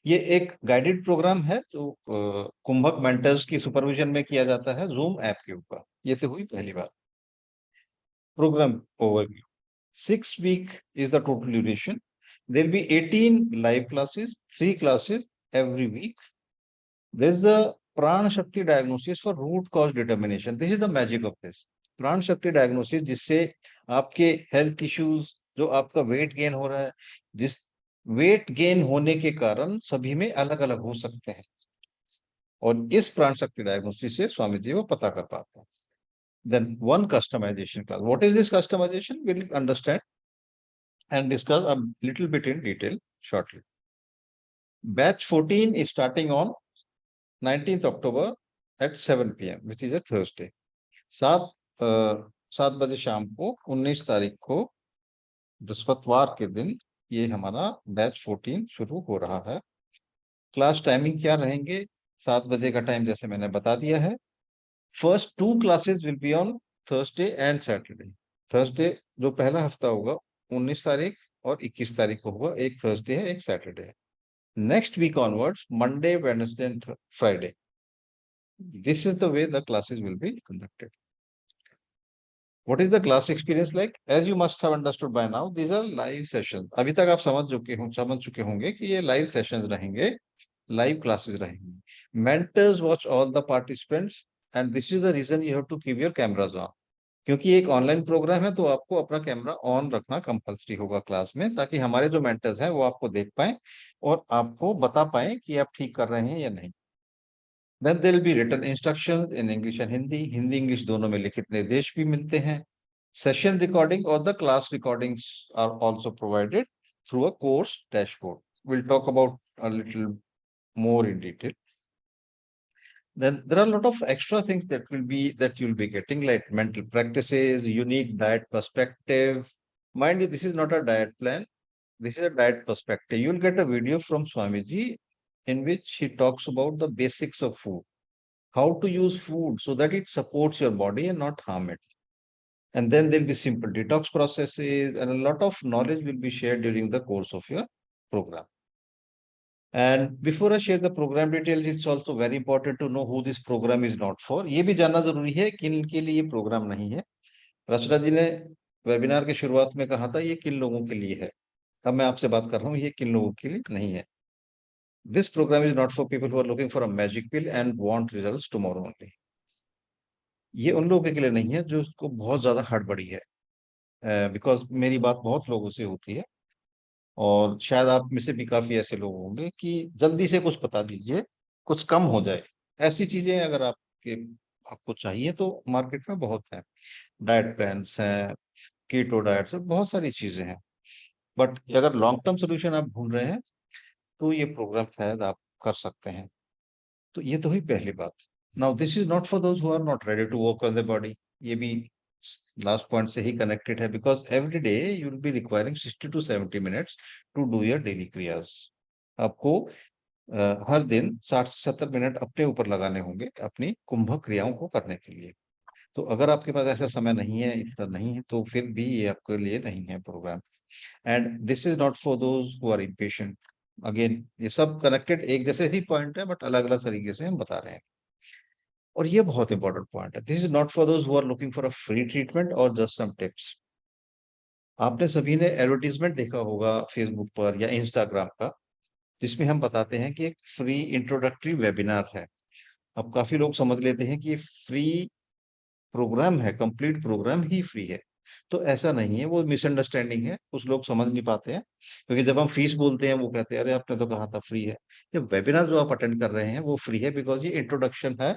ये एक guided programme है जो कुंभक mentors की supervision में किया जाता है Zoom app के ऊपर. ये तो हुई पहली बात. Program overview. 6 week is the total duration. There will be 18 live classes, 3 classes every week. There is the Pran Shakti diagnosis for root cause determination. This is the magic of this. Pran Shakti diagnosis, जिससे आपके health issues, जो आपका weight gain हो रहा है, जिस weight gain होने के कारण सभी में अलग अलग हो सकते हैं, और इस प्राण शक्ति डायग्नोसिस से स्वामी जी वो पता कर पाते हैं. Then one customization class. What is this customization? We'll understand and discuss a little bit in detail shortly. Batch 14 is starting on 19th October at 7 PM, which is a Thursday. 7 बजे शाम को 19 तारीख को बृहस्पतिवार के दिन ये हमारा बैच 14 शुरू हो रहा है. क्लास टाइमिंग क्या रहेंगे? 7 बजे का टाइम जैसे मैंने बता दिया है. First 2 classes will be on Thursday and Saturday. Thursday जो पहला हफ्ता होगा 19 तारीख और 21 तारीख को होगा, एक थर्सडे है, एक सैटरडे है. Next week onwards, Monday, Wednesday and Friday. This is the way the classes will be conducted. What is the class experience like? As you must have understood by now, these are live sessions. अभी तक आप समझ चुके होंगे कि ये live sessions रहेंगे, live classes रहेंगे. Mentors watch all the participants and this is the reason you have to keep your cameras on. क्योंकि एक ऑनलाइन प्रोग्राम है तो आपको अपना कैमरा ऑन रखना कंपल्सरी होगा क्लास में, ताकि हमारे जो मेंटर्स हैं वो आपको देख पाएं और आपको बता पाएं कि आप ठीक कर रहे हैं या नहीं. Then there will be written instructions in English and Hindi. Hindi English दोनों में लिखित निर्देश भी मिलते हैं. Session recording or the class recordings are also provided through a course dashboard. we'll talk about a little more in detail. Then there are a lot of extra things that you'll be getting, like mental practices, unique diet perspective. Mind you, this is not a diet plan. This is a diet perspective. You'll get a video from Swamiji in which he talks about the basics of food, how to use food so that it supports your body and not harm it. And then there'll be simple detox processes, and a lot of knowledge will be shared during the course of your program. And before I share the program details, it's also very important to know who this program is not for. ये भी जानना जरूरी है किन के लिए ये programme नहीं है. रचना जी ने वेबिनार के शुरुआत में कहा था ये किन लोगों के लिए है. अब मैं आपसे बात कर रहा हूँ ये किन लोगों के लिए नहीं है. This program is not for people who are looking for a magic pill and want results tomorrow only. ये उन लोगों के लिए नहीं है जो उसको बहुत ज्यादा हड़बड़ी है. बिकॉज मेरी बात बहुत लोगों से होती है और शायद आप में से भी काफी ऐसे लोग होंगे कि जल्दी से कुछ बता दीजिए, कुछ कम हो जाए. ऐसी चीजें अगर आपको चाहिए तो मार्केट में बहुत है. डाइट प्लान्स हैं, कीटो डाइट्स है, बहुत सारी चीजें हैं. बट अगर लॉन्ग टर्म सोल्यूशन आप ढूंढ रहे हैं तो ये प्रोग्राम शायद आप कर सकते हैं. तो ये तो हुई पहली बात. Now this is not for those who are not ready to work on the body. ये भी लास्ट पॉइंट से ही कनेक्टेड है, because every day you will be requiring 60 to 70 minutes to do your daily kriyas. आपको हर दिन 60 से 70 minute अपने ऊपर लगाने होंगे अपनी कुंभक क्रियाओं को करने के लिए. तो अगर आपके पास ऐसा समय नहीं है, इतना नहीं है, तो फिर भी ये आपके लिए नहीं है program. And this is not for those who are impatient. Again ये सब कनेक्टेड एक जैसे ही पॉइंट है, बट अलग अलग तरीके से हम बता रहे हैं. और ये बहुत इंपॉर्टेंट पॉइंट है. This is not for those who are looking for a free treatment और जस्ट सम टिप्स. आपने सभी ने एडवर्टीजमेंट देखा होगा फेसबुक पर या इंस्टाग्राम का, जिसमें हम बताते हैं कि एक फ्री इंट्रोडक्टरी वेबिनार है. अब काफी लोग समझ लेते हैं कि ये फ्री प्रोग्राम है, कंप्लीट प्रोग्राम ही फ्री है. तो ऐसा नहीं है, वो मिसअंडरस्टैंडिंग है. कुछ लोग समझ नहीं पाते हैं क्योंकि जब हम फीस बोलते हैं वो कहते हैं अरे आपने तो कहा था फ्री है. ये वेबिनार जो आप अटेंड कर रहे हैं वो फ्री है, बिकॉज ये इंट्रोडक्शन है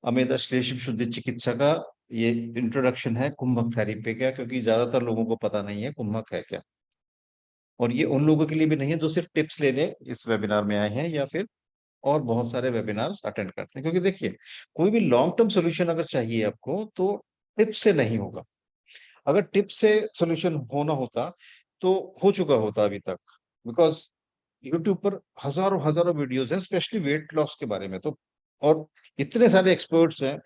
अमेधा श्लेष्म शुद्धि चिकित्सा का. ये इंट्रोडक्शन है कुंभक थेरेपी का, क्योंकि ज्यादातर लोगों को पता नहीं है कुंभक है क्या. और ये उन लोगों के लिए भी नहीं है जो सिर्फ टिप्स लेने इस वेबिनार में आए हैं या फिर और बहुत सारे वेबिनार्स अटेंड करते हैं. क्योंकि देखिए, कोई भी लॉन्ग टर्म सोल्यूशन अगर चाहिए आपको तो टिप्स से नहीं होगा. अगर टिप्स से सोल्यूशन होना होता तो हो चुका होता अभी तक, बिकॉज यूट्यूब पर हजारों हजारों वीडियोस हैं स्पेशली वेट लॉस के बारे में. तो और इतने सारे एक्सपर्ट्स हैं,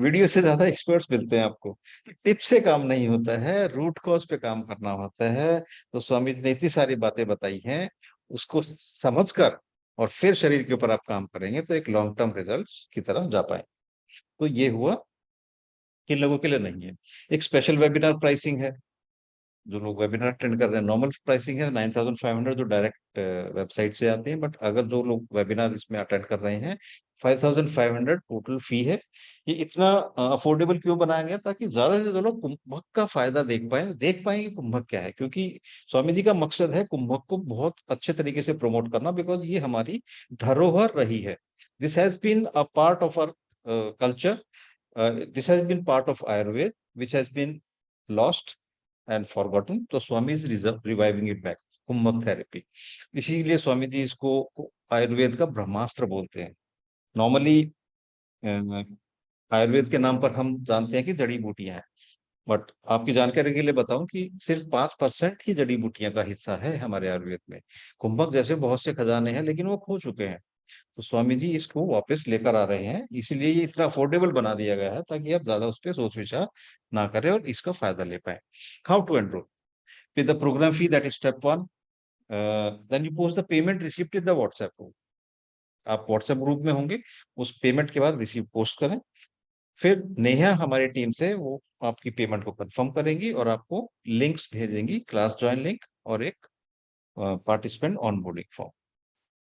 वीडियो से ज्यादा एक्सपर्ट्स मिलते हैं आपको. टिप्स से काम नहीं होता है, रूट कॉज पे काम करना होता है. तो स्वामी जी ने इतनी सारी बातें बताई हैं, उसको समझकर और फिर शरीर के ऊपर आप काम करेंगे तो एक लॉन्ग टर्म रिजल्ट्स की तरफ जा पाए. तो ये हुआ किन लोगों के लिए नहीं है. एक स्पेशल वेबिनार प्राइसिंग है. जो लोग वेबिनार अटेंड कर रहे हैं, नॉर्मल प्राइसिंग है 9,500 जो डायरेक्ट वेबसाइट से आते हैं. बट अगर जो लोग वेबिनार इसमें अटेंड कर रहे हैं 5,500 टोटल फी है. ये इतना अफोर्डेबल क्यों बनाया गया, ताकि ज्यादा से ज्यादा लोग कुंभक का फायदा देख पाए कि कुंभक क्या है. क्योंकि स्वामी जी का मकसद है कुंभक को बहुत अच्छे तरीके से प्रमोट करना, बिकॉज ये हमारी धरोहर रही है. This has been a part of our culture. This has been part of Ayurveda which has been lost and forgotten. तो Swami is reviving it back, kumbhak therapy. इसीलिए स्वामी जी इसको आयुर्वेद का ब्रह्मास्त्र बोलते हैं. नॉर्मली आयुर्वेद के नाम पर हम जानते हैं कि जड़ी बूटियां हैं, बट आपकी जानकारी के लिए बताऊं कि सिर्फ 5% ही जड़ी बूटियां का हिस्सा है हमारे आयुर्वेद में. कुंभक जैसे बहुत से खजाने हैं लेकिन वो खो चुके हैं. तो स्वामी जी इसको वापस लेकर आ रहे हैं, इसीलिए ये इतना अफोर्डेबल बना दिया गया है ताकि आप ज्यादा उस पर सोच विचार ना करें और इसका फायदा ले पाए. How to enroll with the program fee, that is step 1. Then you post the payment receipt in the WhatsApp group. आप WhatsApp ग्रुप में होंगे, उस पेमेंट के बाद रिसीप्ट पोस्ट करें. फिर नेहा हमारी टीम से वो आपकी पेमेंट को कंफर्म करेंगी और आपको लिंक्स भेजेंगी, क्लास ज्वाइन लिंक और एक पार्टिसिपेंट ऑनबोर्डिंग फॉर्म.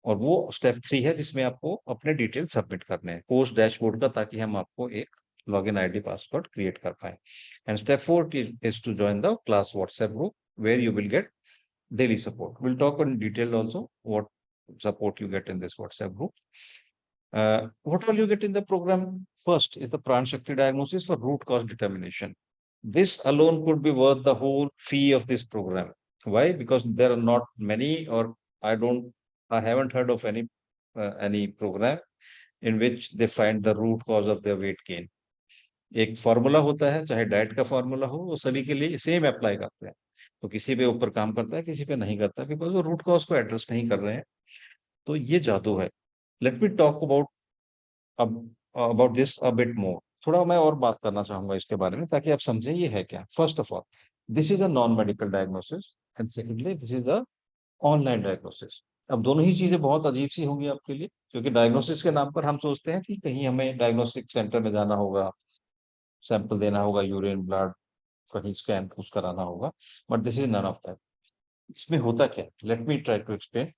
और वो स्टेप 3 है जिसमें आपको अपने डिटेल सबमिट करने हैं पोस्ट डैशबोर्ड का, ताकि हम आपको एक लॉगिन आईडी पासवर्ड क्रिएट कर पाए. And step 4 is to join the class WhatsApp group where you will get daily support. We'll talk in detail also what support you get in this WhatsApp group. What all you get in the program? First is the Pran Shakti diagnosis for root cause determination. This alone could be worth the whole fee of this program. Why? Because there are not many, or I haven't heard of any program in which they find the root cause of their weight gain. एक formula होता है, चाहे diet का formula हो, वो सभी के लिए सेम अप्लाई करते हैं। तो किसी पे ऊपर काम करता है, किसी पे नहीं करता, बिकॉज वो रूट कॉज को एड्रेस नहीं कर रहे हैं। तो ये जादू है। Let me talk about this a bit more. थोड़ा मैं और बात करना चाहूंगा इसके बारे में, ताकि आप समझें ये है क्या। First of all, this is a non medical diagnosis, and secondly this is a online diagnosis. अब दोनों ही चीजें बहुत अजीब सी होंगी आपके लिए, क्योंकि डायग्नोसिस के नाम पर हम सोचते हैं कि कहीं हमें डायग्नोस्टिक सेंटर में जाना होगा, सैंपल देना होगा, यूरिन, ब्लड, कहीं स्कैन कुछ कराना होगा, but this is none of that. इसमें होता क्या, let me try to explain.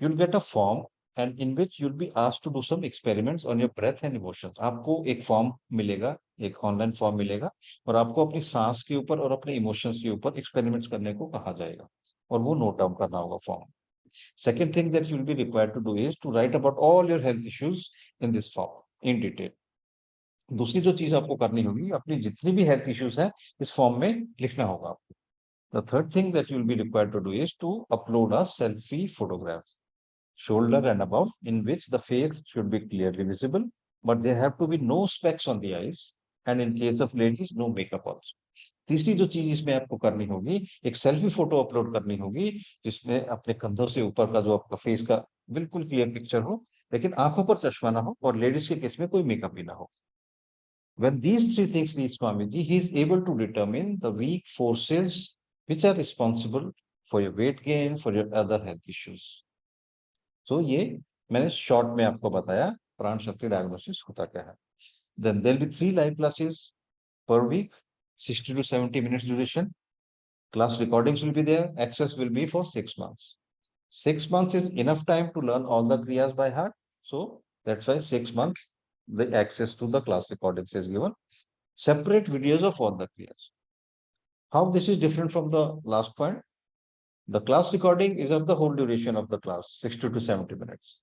you'll get a form, and in which you'll be asked to do some experiments on your breath and emotions। आपको एक form मिलेगा, एक online form मिलेगा, और आपको अपनी सांस के ऊपर और अपने इमोशंस के ऊपर एक्सपेरिमेंट्स करने को कहा जाएगा, और वो नोट डाउन करना होगा form. Second thing that you'll be required to do is to write about all your health issues in this form in detail। दूसरी जो चीज आपको करनी होगी, अपनी जितनी भी हेल्थ इश्यूज है इस फॉर्म में लिखना होगा आपको। The third thing that you'll be required to do is to upload a selfie photograph, shoulder and above, in which the face should be clearly visible, but there have to be no specs on the eyes, and in case of ladies, no makeup also। तीसरी जो चीज इसमें आपको करनी होगी, एक selfie photo upload करनी होगी, जिसमें अपने कंधों से ऊपर का जो आपका फेस का बिल्कुल क्लियर पिक्चर हो, लेकिन आंखों पर चश्मा ना हो, और लेडीज के केस में कोई मेकअप भी ना हो। When these three things reach Swamiji, he is able to determine the weak forces which are responsible for your weight gain, for your other health issues। So ये मैंने शॉर्ट में आपको बताया प्राण शक्ति डायग्नोसिस होता क्या है। Then there will be 3 live classes per week, 60 to 70 minutes duration. Class recordings will be there. Access will be for 6 months. 6 months is enough time to learn all the kriyas by heart. So that's why 6 months the access to the class recordings is given. Separate videos of all the kriyas. How this is different from the last point? The class recording is of the whole duration of the class, 60 to 70 minutes.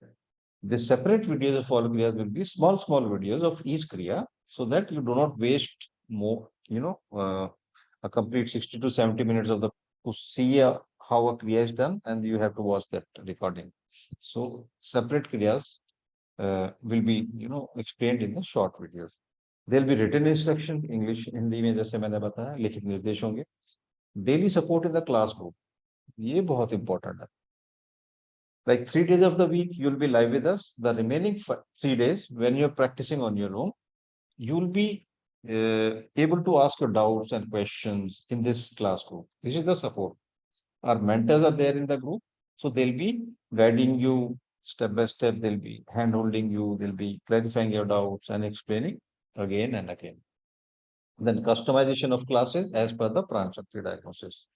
The separate videos of all kriyas will be small videos of each kriya, so that you do not waste more, a complete 60 to 70 minutes of to see how a kriya is done, and you have to watch that recording. So separate kriyas will be, explained in the short videos. There will be written instruction, English, Hindi में जैसे मैंने बताया, लिखित निर्देश होंगे। Daily support in the class group, ये बहुत important है। Like 3 days of the week, you'll be live with us. The remaining 3 days, when you're practicing on your own, you'll be able to ask your doubts and questions in this class group. This is the support. Our mentors are there in the group, so they'll be guiding you step by step. They'll be hand-holding you. They'll be clarifying your doubts and explaining again and again. Then customization of classes as per the Pran Shakti diagnosis.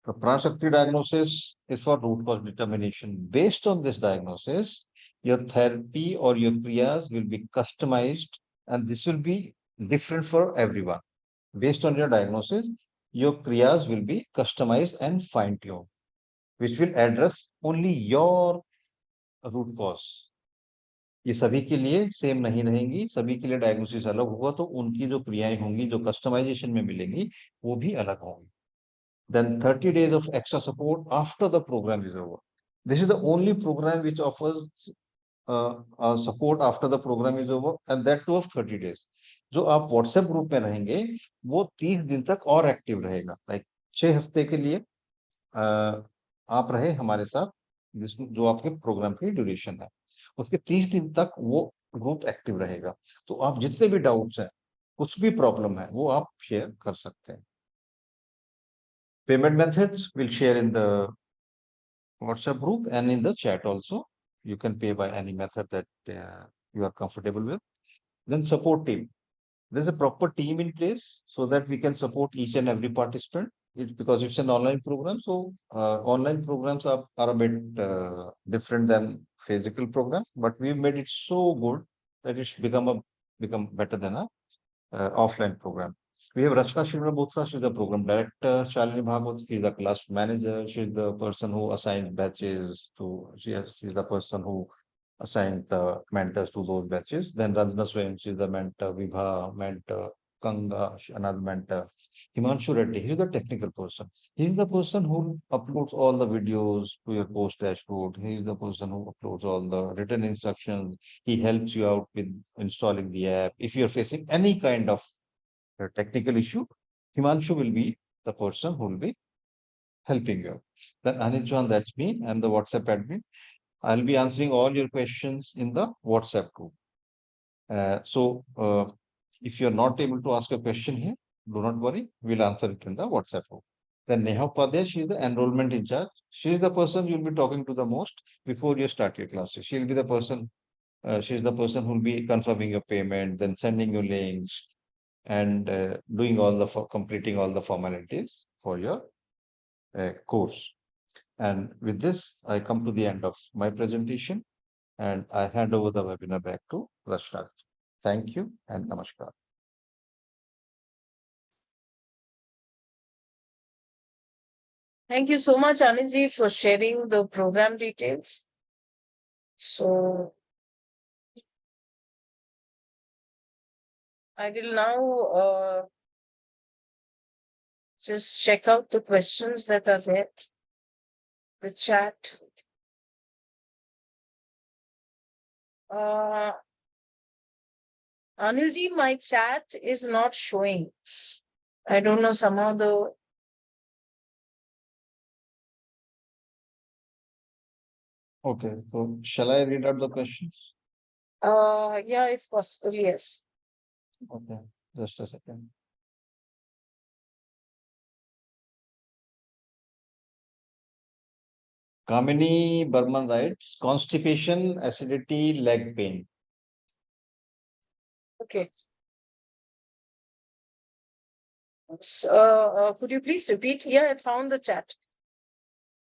The Pran Shakti diagnosis is for root cause determination. Based on this diagnosis, your therapy or your kriyas will be customized, and this will be different for everyone. Based on your diagnosis, your kriyas will be customized and fine-tuned, which will address only your root cause. ये सभी के लिए same नहीं रहेंगी, सभी के लिए diagnosis अलग होगा, तो उनकी जो क्रियाएं होंगी, जो कस्टमाइजेशन में मिलेंगी, वो भी अलग होंगी। Then 30 days of extra support after the program is over. This is the only program which offers support after the program is over, and that too of 30 days. जो आप व्हाट्सएप ग्रुप में रहेंगे, वो 30 दिन तक और एक्टिव रहेगा। Like 6 हफ्ते के लिए आप रहे हमारे साथ, जो आपके प्रोग्राम की ड्यूरेशन है, उसके 30 दिन तक वो ग्रुप एक्टिव रहेगा। तो आप जितने भी डाउट्स हैं, कुछ भी प्रॉब्लम है, वो आप शेयर कर सकते हैं। Payment methods we'll share in the WhatsApp group and in the chat also. You can pay by any method that you are comfortable with. Then support team. There's a proper team in place so that we can support each and every participant. Because it's an online program, so online programs are a bit different than physical programs, but we've made it so good that it's become better than a offline program. We have Rachna Shrimar Bothra, she's the program director. Shalini Bhagwat, she's the class manager. She's the person who assigned batches she's the person who assigned the mentors to those batches. Then Ranjana Swayam, she's the mentor. Vibha, mentor. Kanga, another mentor. Himanshu Reddy, he is the technical person. He is the person who uploads all the videos to your post dashboard. He is the person who uploads all the written instructions. He helps you out with installing the app. If you're facing any kind of technical issue, Himanshu will be the person who will be helping you. Then Anil Chauhan, that's me. I'm the WhatsApp admin. I'll be answering all your questions in the WhatsApp group. So if you're not able to ask a question here, do not worry. We'll answer it in the WhatsApp group. Then Neha Upadhyay, she is the enrollment in charge. She is the person you'll be talking to the most before you start your classes. She'll be the person, she is the person who'll be confirming your payment, then sending you links and doing all the, completing all the formalities for your course. And with this, I come to the end of my presentation and I hand over the webinar back to Rashad. Thank you and namaskar. Thank you so much, Anilji, for sharing the program details. So I will now just check out the questions that are there. The chat. Anilji, my chat is not showing. I don't know, somehow the Okay, so shall I read out the questions? yeah, if possible, yes. Okay, just a second. Kamini Burman writes, constipation, acidity, leg pain. Okay. So, could you please repeat? Yeah, I found the chat.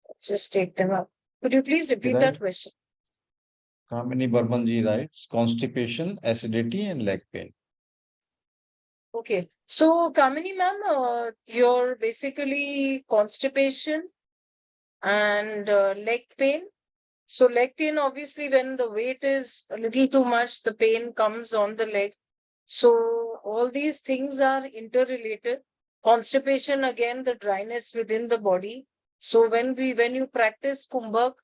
Let's just take them up. Could you please repeat that question? Kamini Burmanji writes, constipation, acidity, and leg pain. Okay. So, Kamini ma'am, you're basically constipation and leg pain. So, leg pain, obviously, when the weight is a little too much, the pain comes on the leg. So, all these things are interrelated. Constipation, again, the dryness within the body. So, when you practice Kumbhak,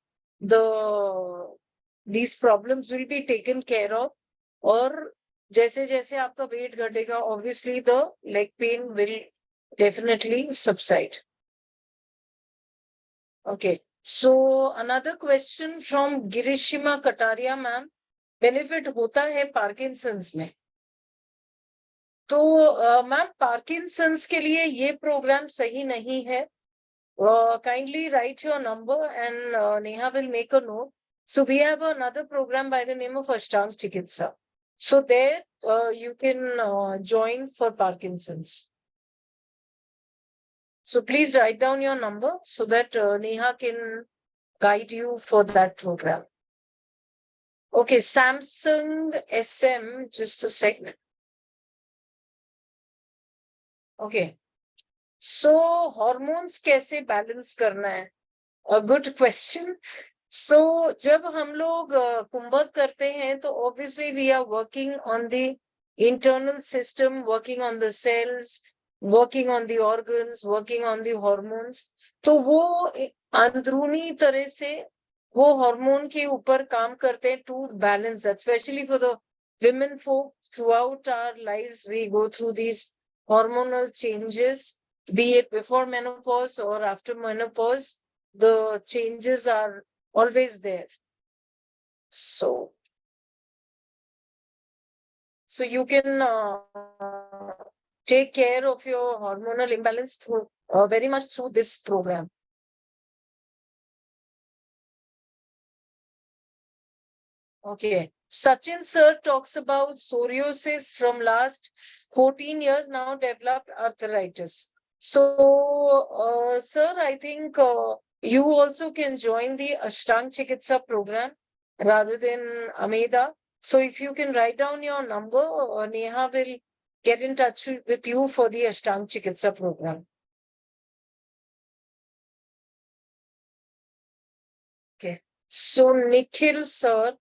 these problems will be taken care of. Or जैसे जैसे आपका weight घटेगा, obviously the leg pain will definitely subside. Okay. So another question from Girishima Kataria ma'am. Benefit होता है Parkinson's में. तो ma'am Parkinson's के लिए ये प्रोग्राम सही नहीं है. Kindly write your number and Neha will make a note. So we have another program by the name of Ashtang Chikitsa. So there you can join for Parkinson's. So please write down your number so that Neha can guide you for that program. Okay, Samsung SM, just a second. Okay. So hormones कैसे balance करना है? A good question. So जब हम लोग कुंभक करते हैं तो obviously we are working on the internal system, working on the cells, working on the organs, working on the hormones. तो वो अंदरूनी तरह से वो हार्मोन के ऊपर काम करते हैं to balance that, especially for the women folk. Throughout our lives we go through these hormonal changes, be it before menopause or after menopause. The changes are always there. So you can take care of your hormonal imbalance through very much through this program. Okay. Sachin sir talks about psoriasis from last 14 years, now developed arthritis. So, sir, I think you also can join the Ashtang Chikitsa program rather than Ameda. So if you can write down your number, Neha will get in touch with you for the Ashtang Chikitsa program. Okay. So Nikhil sir,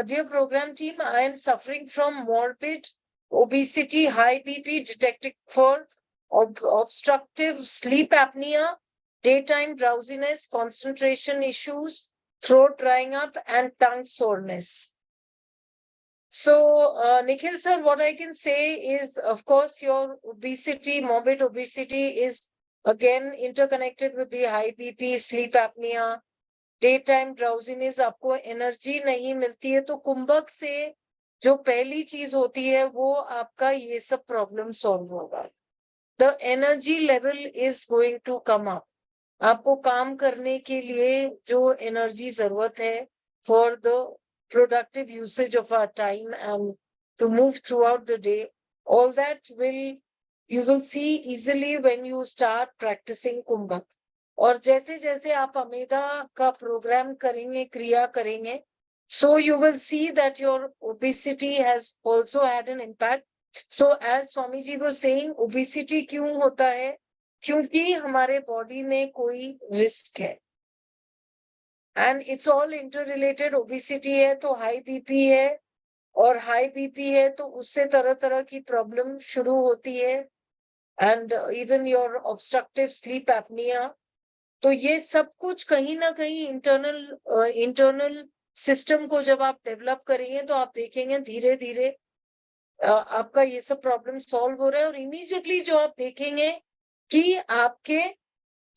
dear program team, I am suffering from morbid obesity, high BP detected for obstructive sleep apnea, daytime drowsiness, concentration issues, throat drying up, and tongue soreness. So, Nikhil sir, what I can say is, of course, your obesity, morbid obesity is again interconnected with the high BP, sleep apnea, daytime drowsiness. आपको energy नहीं मिलती है, तो कुंभक से जो पहली चीज होती है वो आपका ये सब प्रॉब्लम सॉल्व होगा. The energy level is going to come up. आपको काम करने के लिए जो एनर्जी जरूरत है for the productive usage of our time and to move throughout the day, all that you will see easily when you start practicing कुंभक. और जैसे जैसे आप अमेधा का प्रोग्राम करेंगे, क्रिया करेंगे, so you will see that your obesity has also had an impact. So as Swami ji was saying, obesity क्यों होता है? क्योंकि हमारे बॉडी में कोई रिस्क है. And it's all interrelated. Obesity है तो हाई बीपी है, और हाई बीपी है तो उससे तरह तरह की प्रॉब्लम शुरू होती है, and even your obstructive sleep apnoea. तो ये सब कुछ कहीं ना कहीं इंटरनल सिस्टम को जब आप डेवलप करेंगे तो आप देखेंगे धीरे धीरे आपका ये सब प्रॉब्लम सॉल्व हो रहा है. और इमीडिएटली जो आप देखेंगे कि आपके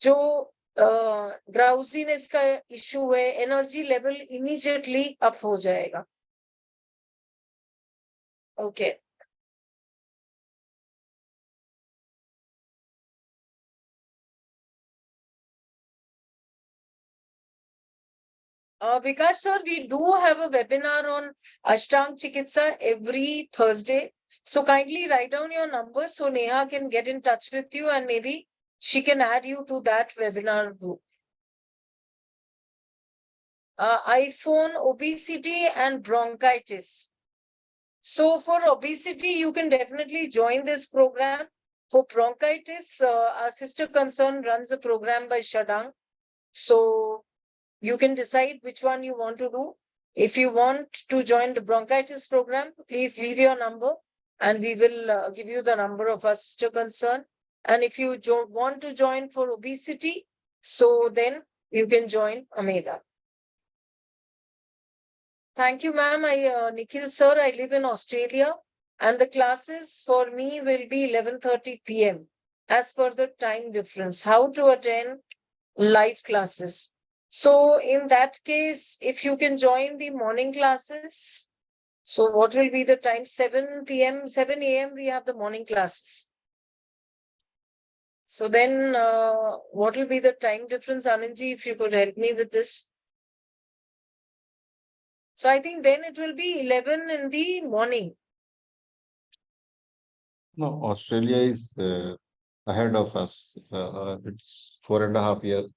जो ड्राउजीनेस का इशू है, एनर्जी लेवल इमीडिएटली अप हो जाएगा. Okay. Vikas sir, we do have a webinar on Ashtang Chikitsa every Thursday. So kindly write down your number so Neha can get in touch with you and maybe she can add you to that webinar group. iPhone, obesity and bronchitis. So for obesity, you can definitely join this program. For bronchitis, our sister concern runs a program by Shadang. So you can decide which one you want to do. If you want to join the bronchitis program, please leave your number and we will give you the number of our sister concern. And if you want to join for obesity, so then you can join Ameda. Thank you, ma'am. Nikhil sir, I live in Australia and the classes for me will be 11:30 p.m. as per the time difference. How to attend live classes? So in that case, if you can join the morning classes, so what will be the time? 7 p.m., 7 a.m. we have the morning classes. So then what will be the time difference, Anandji, if you could help me with this? So I think then it will be 11 in the morning. No, Australia is ahead of us. It's 4.5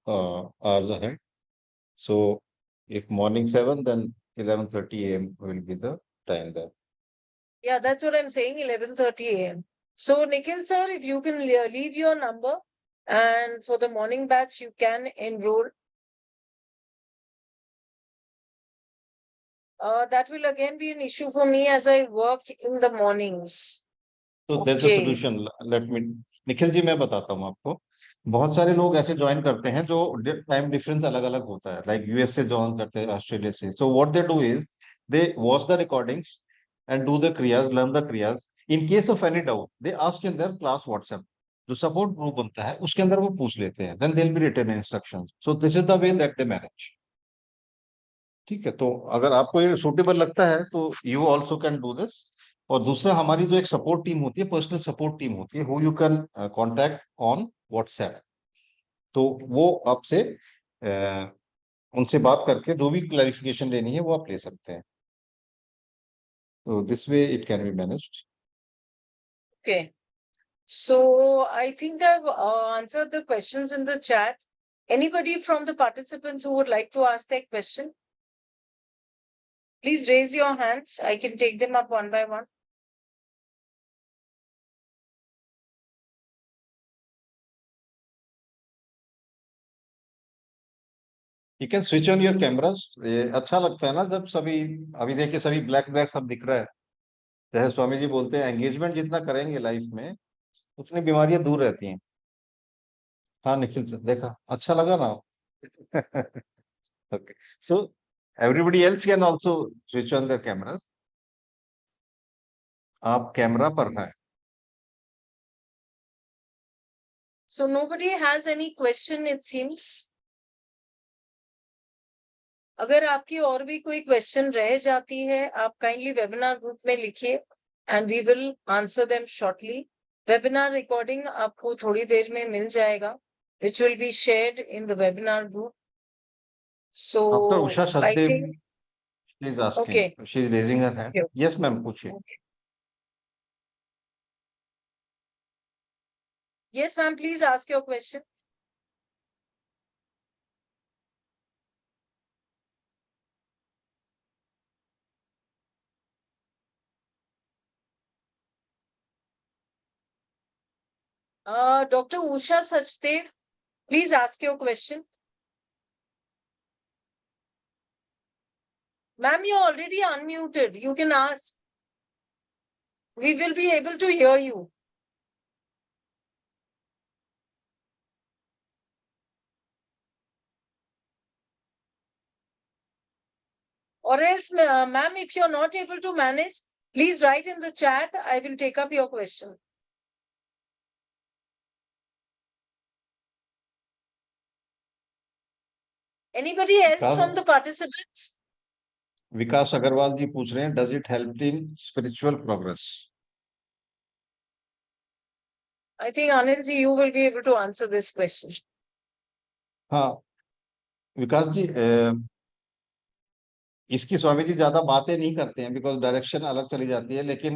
hours ahead. So if morning 7, then 11:30 a.m. will be the time there. Yeah, that's what I'm saying, 11:30 a.m. So Nikhil sir, if you can leave your number and for the morning batch, you can enroll. That will again be an issue for me as I work in the mornings. So there's a solution. Let me, Nikhil ji मैं बताता हूँ आपको. बहुत सारे लोग ऐसे join करते हैं जो टाइम डिफरेंस अलग अलग होता है, लाइक यूएस से ज्वाइन करते हैं, ऑस्ट्रेलिया से. So what they do is they watch the recordings and do the kriyas, learn the kriyas. In case of any doubt they ask in their class WhatsApp, जो support group बनता है उसके अंदर वो पूछ लेते हैं. Then they will be written instructions. So this is the way that they manage. ठीक है, तो अगर आपको ये सूटेबल लगता है तो you also can do this. और दूसरा, हमारी जो एक सपोर्ट टीम होती है, पर्सनल सपोर्ट टीम होती है, who you can contact on WhatsApp. तो वो आपसे उनसे बात करके जो भी क्लैरिफिकेशन लेनी है वो आप ले सकते हैं. तो this way it can be managed. Okay. So I think I've answered the questions in the chat. Anybody from the participants who would like to ask their question? Please raise your hands. I can take them up one by one. You can switch on your cameras. ये अच्छा लगता है ना जब सभी, अभी देखिए सभी ब्लैक ब्लैक सब दिख रहा है. जैसे स्वामी जी बोलते हैं एंगेजमेंट जितना करेंगे लाइफ में उतनी बीमारियां दूर रहती हैं। हाँ निखिल सर, देखा अच्छा लगा ना? Okay, so everybody else can also switch on their cameras. आप कैमरा पर हैं। So nobody has any question, it seems. अगर आपकी और भी कोई क्वेश्चन रह जाती है, आप काइंडली वेबिनार ग्रुप में लिखिए and we will answer them shortly. Webinar recording आपको थोड़ी देर में मिल जाएगा, which will be shared in the webinar group. Doctor Usha So I Sachdev think, please okay, asking, she is raising her hand. okay, yes ma'am, पूछिए। okay. Yes, ma'am, please ask your question. Dr. Usha Sachdev, please ask your question. Ma'am, you're already unmuted. You can ask. We will be able to hear you. Or else, ma'am, if you're not able to manage, please write in the chat. I will take up your question. Anybody else from the participants? विकास अग्रवाल जी पूछ रहे हैं, does it help in spiritual progress? I think Anil ji, you will be able to answer this question. हाँ विकास जी, इसकी स्वामी जी ज्यादा बातें नहीं करते हैं बिकॉज डायरेक्शन अलग चली जाती है, लेकिन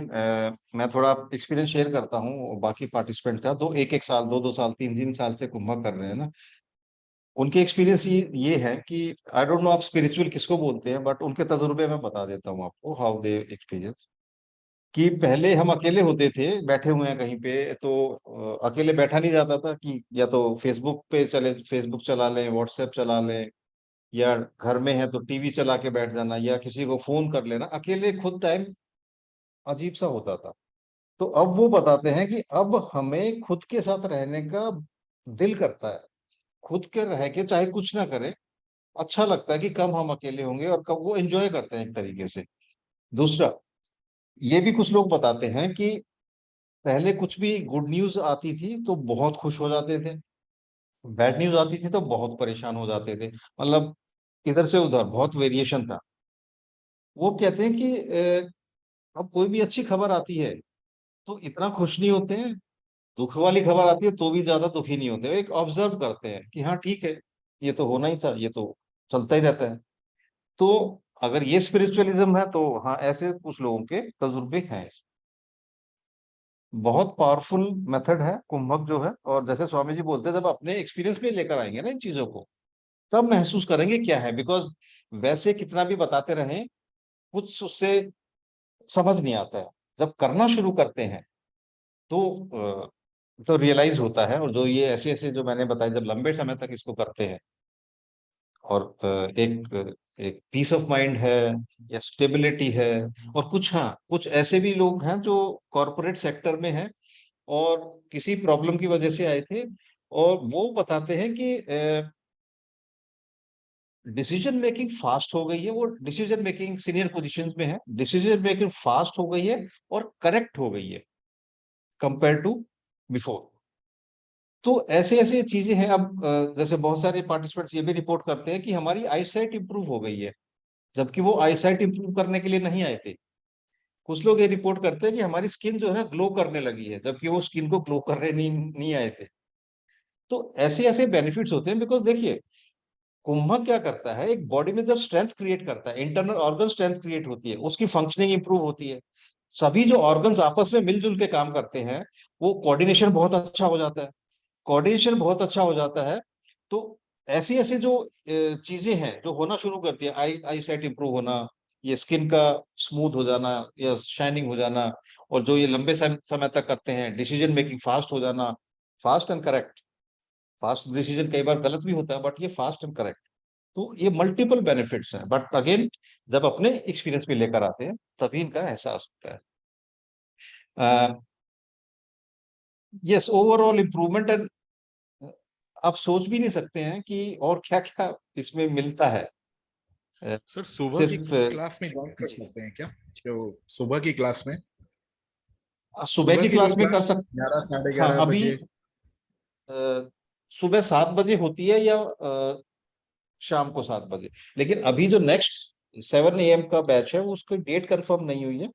मैं थोड़ा एक्सपीरियंस शेयर करता हूँ बाकी पार्टिसिपेंट का। दो एक एक साल, दो दो साल, तीन तीन साल से कुंभ कर रहे हैं ना, उनके एक्सपीरियंस ये है कि आई डोंट नो आप स्पिरिचुअल किसको बोलते हैं, बट उनके तजुर्बे में बता देता हूँ आपको हाउ दे एक्सपीरियंस। कि पहले हम अकेले होते थे, बैठे हुए हैं कहीं पे, तो अकेले बैठा नहीं जाता था कि या तो फेसबुक पे चले, फेसबुक चला लें, व्हाट्सएप चला लें, या घर में है तो टीवी चला के बैठ जाना, या किसी को फोन कर लेना। अकेले खुद टाइम अजीब सा होता था। तो अब वो बताते हैं कि अब हमें खुद के साथ रहने का दिल करता है, खुद के रह के चाहे कुछ ना करें, अच्छा लगता है कि कब हम अकेले होंगे, और कब वो एंजॉय करते हैं एक तरीके से। दूसरा, ये भी कुछ लोग बताते हैं कि पहले कुछ भी गुड न्यूज आती थी तो बहुत खुश हो जाते थे, बैड न्यूज आती थी तो बहुत परेशान हो जाते थे, मतलब इधर से उधर बहुत वेरिएशन था। वो कहते हैं कि अब कोई भी अच्छी खबर आती है तो इतना खुश नहीं होते हैं, दुख वाली खबर आती है तो भी ज्यादा दुखी नहीं होते, वो एक ऑब्जर्व करते हैं कि हाँ ठीक है, ये तो होना ही था, ये तो चलता ही रहता है। तो अगर ये स्पिरिचुअलिज्म है तो हाँ, ऐसे कुछ लोगों के तजुर्बे हैं। बहुत पावरफुल मेथड है कुंभक जो है, और जैसे स्वामी जी बोलते हैं जब अपने एक्सपीरियंस में लेकर आएंगे ना इन चीजों को, तब महसूस करेंगे क्या है। बिकॉज वैसे कितना भी बताते रहें, कुछ उससे समझ नहीं आता है। जब करना शुरू करते हैं तो रियलाइज होता है। और जो ये ऐसे ऐसे जो मैंने बताया, जब लंबे समय तक इसको करते हैं, और एक एक पीस ऑफ माइंड है या स्टेबिलिटी है। और कुछ, हाँ, कुछ ऐसे भी लोग हैं जो कॉरपोरेट सेक्टर में हैं और किसी प्रॉब्लम की वजह से आए थे, और वो बताते हैं कि डिसीजन मेकिंग फास्ट हो गई है। वो डिसीजन मेकिंग सीनियर पोजीशंस में है, डिसीजन मेकिंग फास्ट हो गई है और करेक्ट हो गई है कंपेयर टू बिफोर। तो ऐसे ऐसे चीजें हैं। अब जैसे बहुत सारे पार्टिसिपेंट्स ये भी रिपोर्ट करते हैं कि हमारी आईसाइट इंप्रूव हो गई है, जबकि वो आईसाइट इंप्रूव करने के लिए नहीं आए थे। कुछ लोग ये रिपोर्ट करते हैं कि हमारी स्किन जो है ना ग्लो करने लगी है, जबकि वो स्किन को ग्लो करने नहीं आए थे। तो ऐसे ऐसे बेनिफिट्स होते हैं। बिकॉज देखिए, कुंभक क्या करता है, एक बॉडी में जब स्ट्रेंथ क्रिएट करता है, इंटरनल ऑर्गन स्ट्रेंथ क्रिएट होती है, उसकी फंक्शनिंग इंप्रूव होती है, सभी जो ऑर्गन्स आपस में मिलजुल के काम करते हैं, वो कोऑर्डिनेशन बहुत अच्छा हो जाता है। कोऑर्डिनेशन बहुत अच्छा हो जाता है तो ऐसी ऐसी जो चीजें हैं जो होना शुरू करती है, आई साइट इंप्रूव होना, ये स्किन का स्मूथ हो जाना या शाइनिंग हो जाना, और जो ये लंबे समय तक करते हैं, डिसीजन मेकिंग फास्ट हो जाना, fast and correct. Fast decision कई बार गलत भी होता है, बट ये फास्ट एंड करेक्ट। तो ये मल्टीपल बेनिफिट्स हैं, बट अगेन जब अपने एक्सपीरियंस में लेकर आते हैं तभी इनका एहसास होता है। Yes, overall improvement and आप सोच भी नहीं सकते हैं कि और क्या क्या इसमें मिलता है। सर सुबह की सिर्फ क्लास में ज्वाइन कर सकते हैं क्या? जो सुबह की क्लास में, सुबह की जो क्लास में कर सकते। 11 साढ़े हाँ 11 अभी बजे। सुबह 7 बजे होती है या शाम को 7 बजे, लेकिन अभी जो नेक्स्ट 7 AM का बैच है उसकी डेट कंफर्म नहीं हुई है।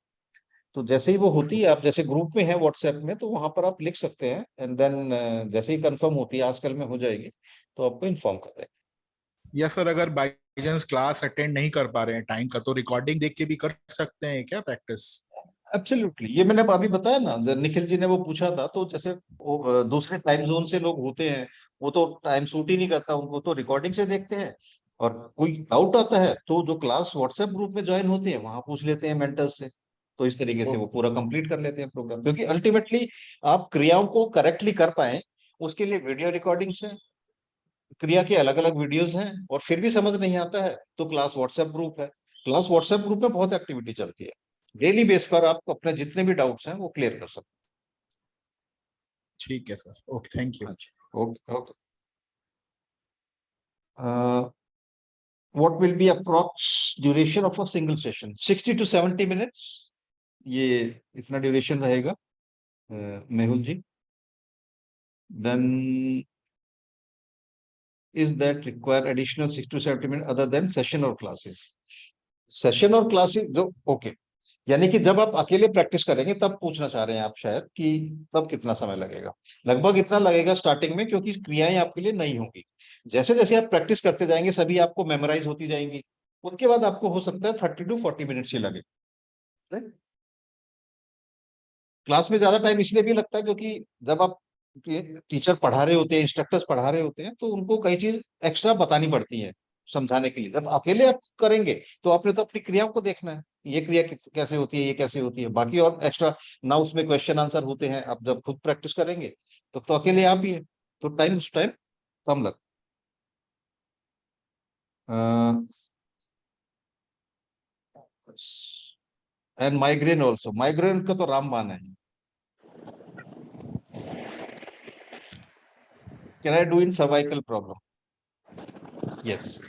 तो जैसे ही वो होती है, आप जैसे ग्रुप में है व्हाट्सएप में, तो वहां पर आप लिख सकते हैं एंड देन जैसे ही कंफर्म होती है, आजकल में हो जाएगी, तो आपको इन्फॉर्म कर देंगे। या सर अगर बाई चांस क्लास अटेंड नहीं कर पा रहे हैं टाइम का, तो रिकॉर्डिंग देख के भी कर सकते हैं क्या प्रैक्टिस? एब्सोल्युटली, ये मैंने अभी बताया ना, निखिल जी ने वो पूछा था, तो जैसे दूसरे टाइम जोन से लोग होते हैं, वो तो टाइम सूट ही नहीं करता उनको, तो रिकॉर्डिंग से देखते हैं। और कोई डाउट आता है तो जो क्लास व्हाट्सएप ग्रुप में ज्वाइन होते हैं वहां पूछ लेते हैं मेंटर्स से। तो इस तरीके से वो पूरा कंप्लीट कर लेते हैं प्रोग्राम, क्योंकि अल्टीमेटली आप क्रियाओं को करेक्टली कर पाए उसके लिए वीडियो रिकॉर्डिंग्स हैं, क्रिया के अलग अलग वीडियोस हैं, और फिर भी समझ नहीं आता है तो क्लास व्हाट्सएप ग्रुप है। क्लास व्हाट्सएप ग्रुप में बहुत एक्टिविटी चलती है, डेली बेस पर आप अपने जितने भी डाउट्स हैं वो क्लियर कर सकते ठीक है सर, ओके, थैंक यू। हैं। अच्छा, okay okay. What will be approx duration of a single session? 60 to 70 minutes, ये इतना ड्यूरेशन रहेगा Mehul ji. Then is that require additional 6 to 70 minutes other than session और classes? सेशन और क्लासेस जो okay, यानी कि जब आप अकेले प्रैक्टिस करेंगे तब पूछना चाह रहे हैं आप शायद कि तब कितना समय लगेगा। लगभग इतना लगेगा स्टार्टिंग में, क्योंकि क्रियाएं आपके लिए नई होंगी। जैसे जैसे आप प्रैक्टिस करते जाएंगे सभी आपको मेमोराइज होती जाएंगी, उसके बाद आपको हो सकता है 30 to 40 मिनट्स ही लगे। क्लास में ज्यादा टाइम इसलिए भी लगता है क्योंकि जब आप टीचर पढ़ा रहे होते हैं, इंस्ट्रक्टर्स पढ़ा रहे होते हैं, तो उनको कई चीज एक्स्ट्रा बतानी पड़ती है समझाने के लिए। जब अकेले आप करेंगे तो आपने तो अपनी क्रियाओं को देखना है, ये क्रिया कैसे होती है, ये कैसे होती है, बाकी और एक्स्ट्रा ना उसमें क्वेश्चन आंसर होते हैं। आप जब खुद प्रैक्टिस करेंगे तब तो अकेले आप ही है, तो टाइम उस टाइम कम लग। एंड माइग्रेन ऑल्सो, माइग्रेन का तो रामबाण है। Can I do in cervical problem? Yes,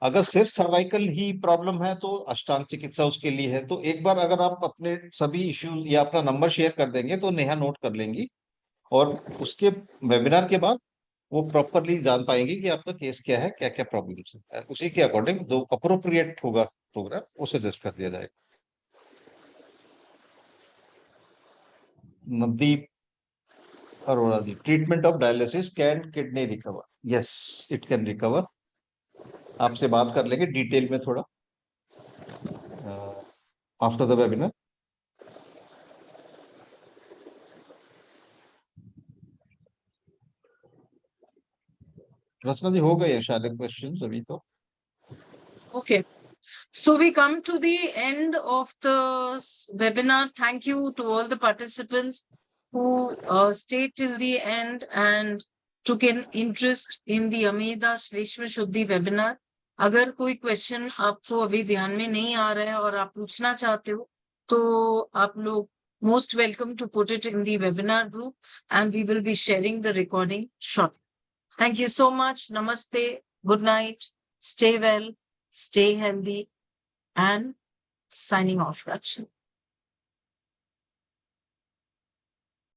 अगर सिर्फ सर्वाइकल ही प्रॉब्लम है तो अष्टांग चिकित्सा उसके लिए है। तो एक बार अगर आप अपने सभी इश्यूज या अपना नंबर शेयर कर देंगे तो नेहा नोट कर लेंगी, और उसके वेबिनार के बाद वो प्रॉपरली जान पाएंगे कि आपका केस क्या है, क्या क्या प्रॉब्लम्स है। उसी के अकॉर्डिंग जो अप्रोप्रिएट होगा प्रोग्राम वो सजेस्ट कर दिया जाएगा। Navdeep Arora ji, treatment of dialysis, can kidney recover? Yes, it can recover. आपसे बात कर लेंगे डिटेल में थोड़ा after the webinar. Rachna ji हो गए हैं शायद क्वेश्चंस अभी तो। Okay. So we come to the end of the webinar. Thank you to all the participants who stayed till the end and took an interest in the Amida Shleshma Shuddhi webinar. अगर कोई question आपको अभी ध्यान में नहीं आ रहा है और आप पूछना चाहते हो तो आप लोग most welcome to put it in the webinar group and we will be sharing the recording shortly. Thank you so much. Namaste. Good night. Stay well. Stay healthy. And signing off, Rachna.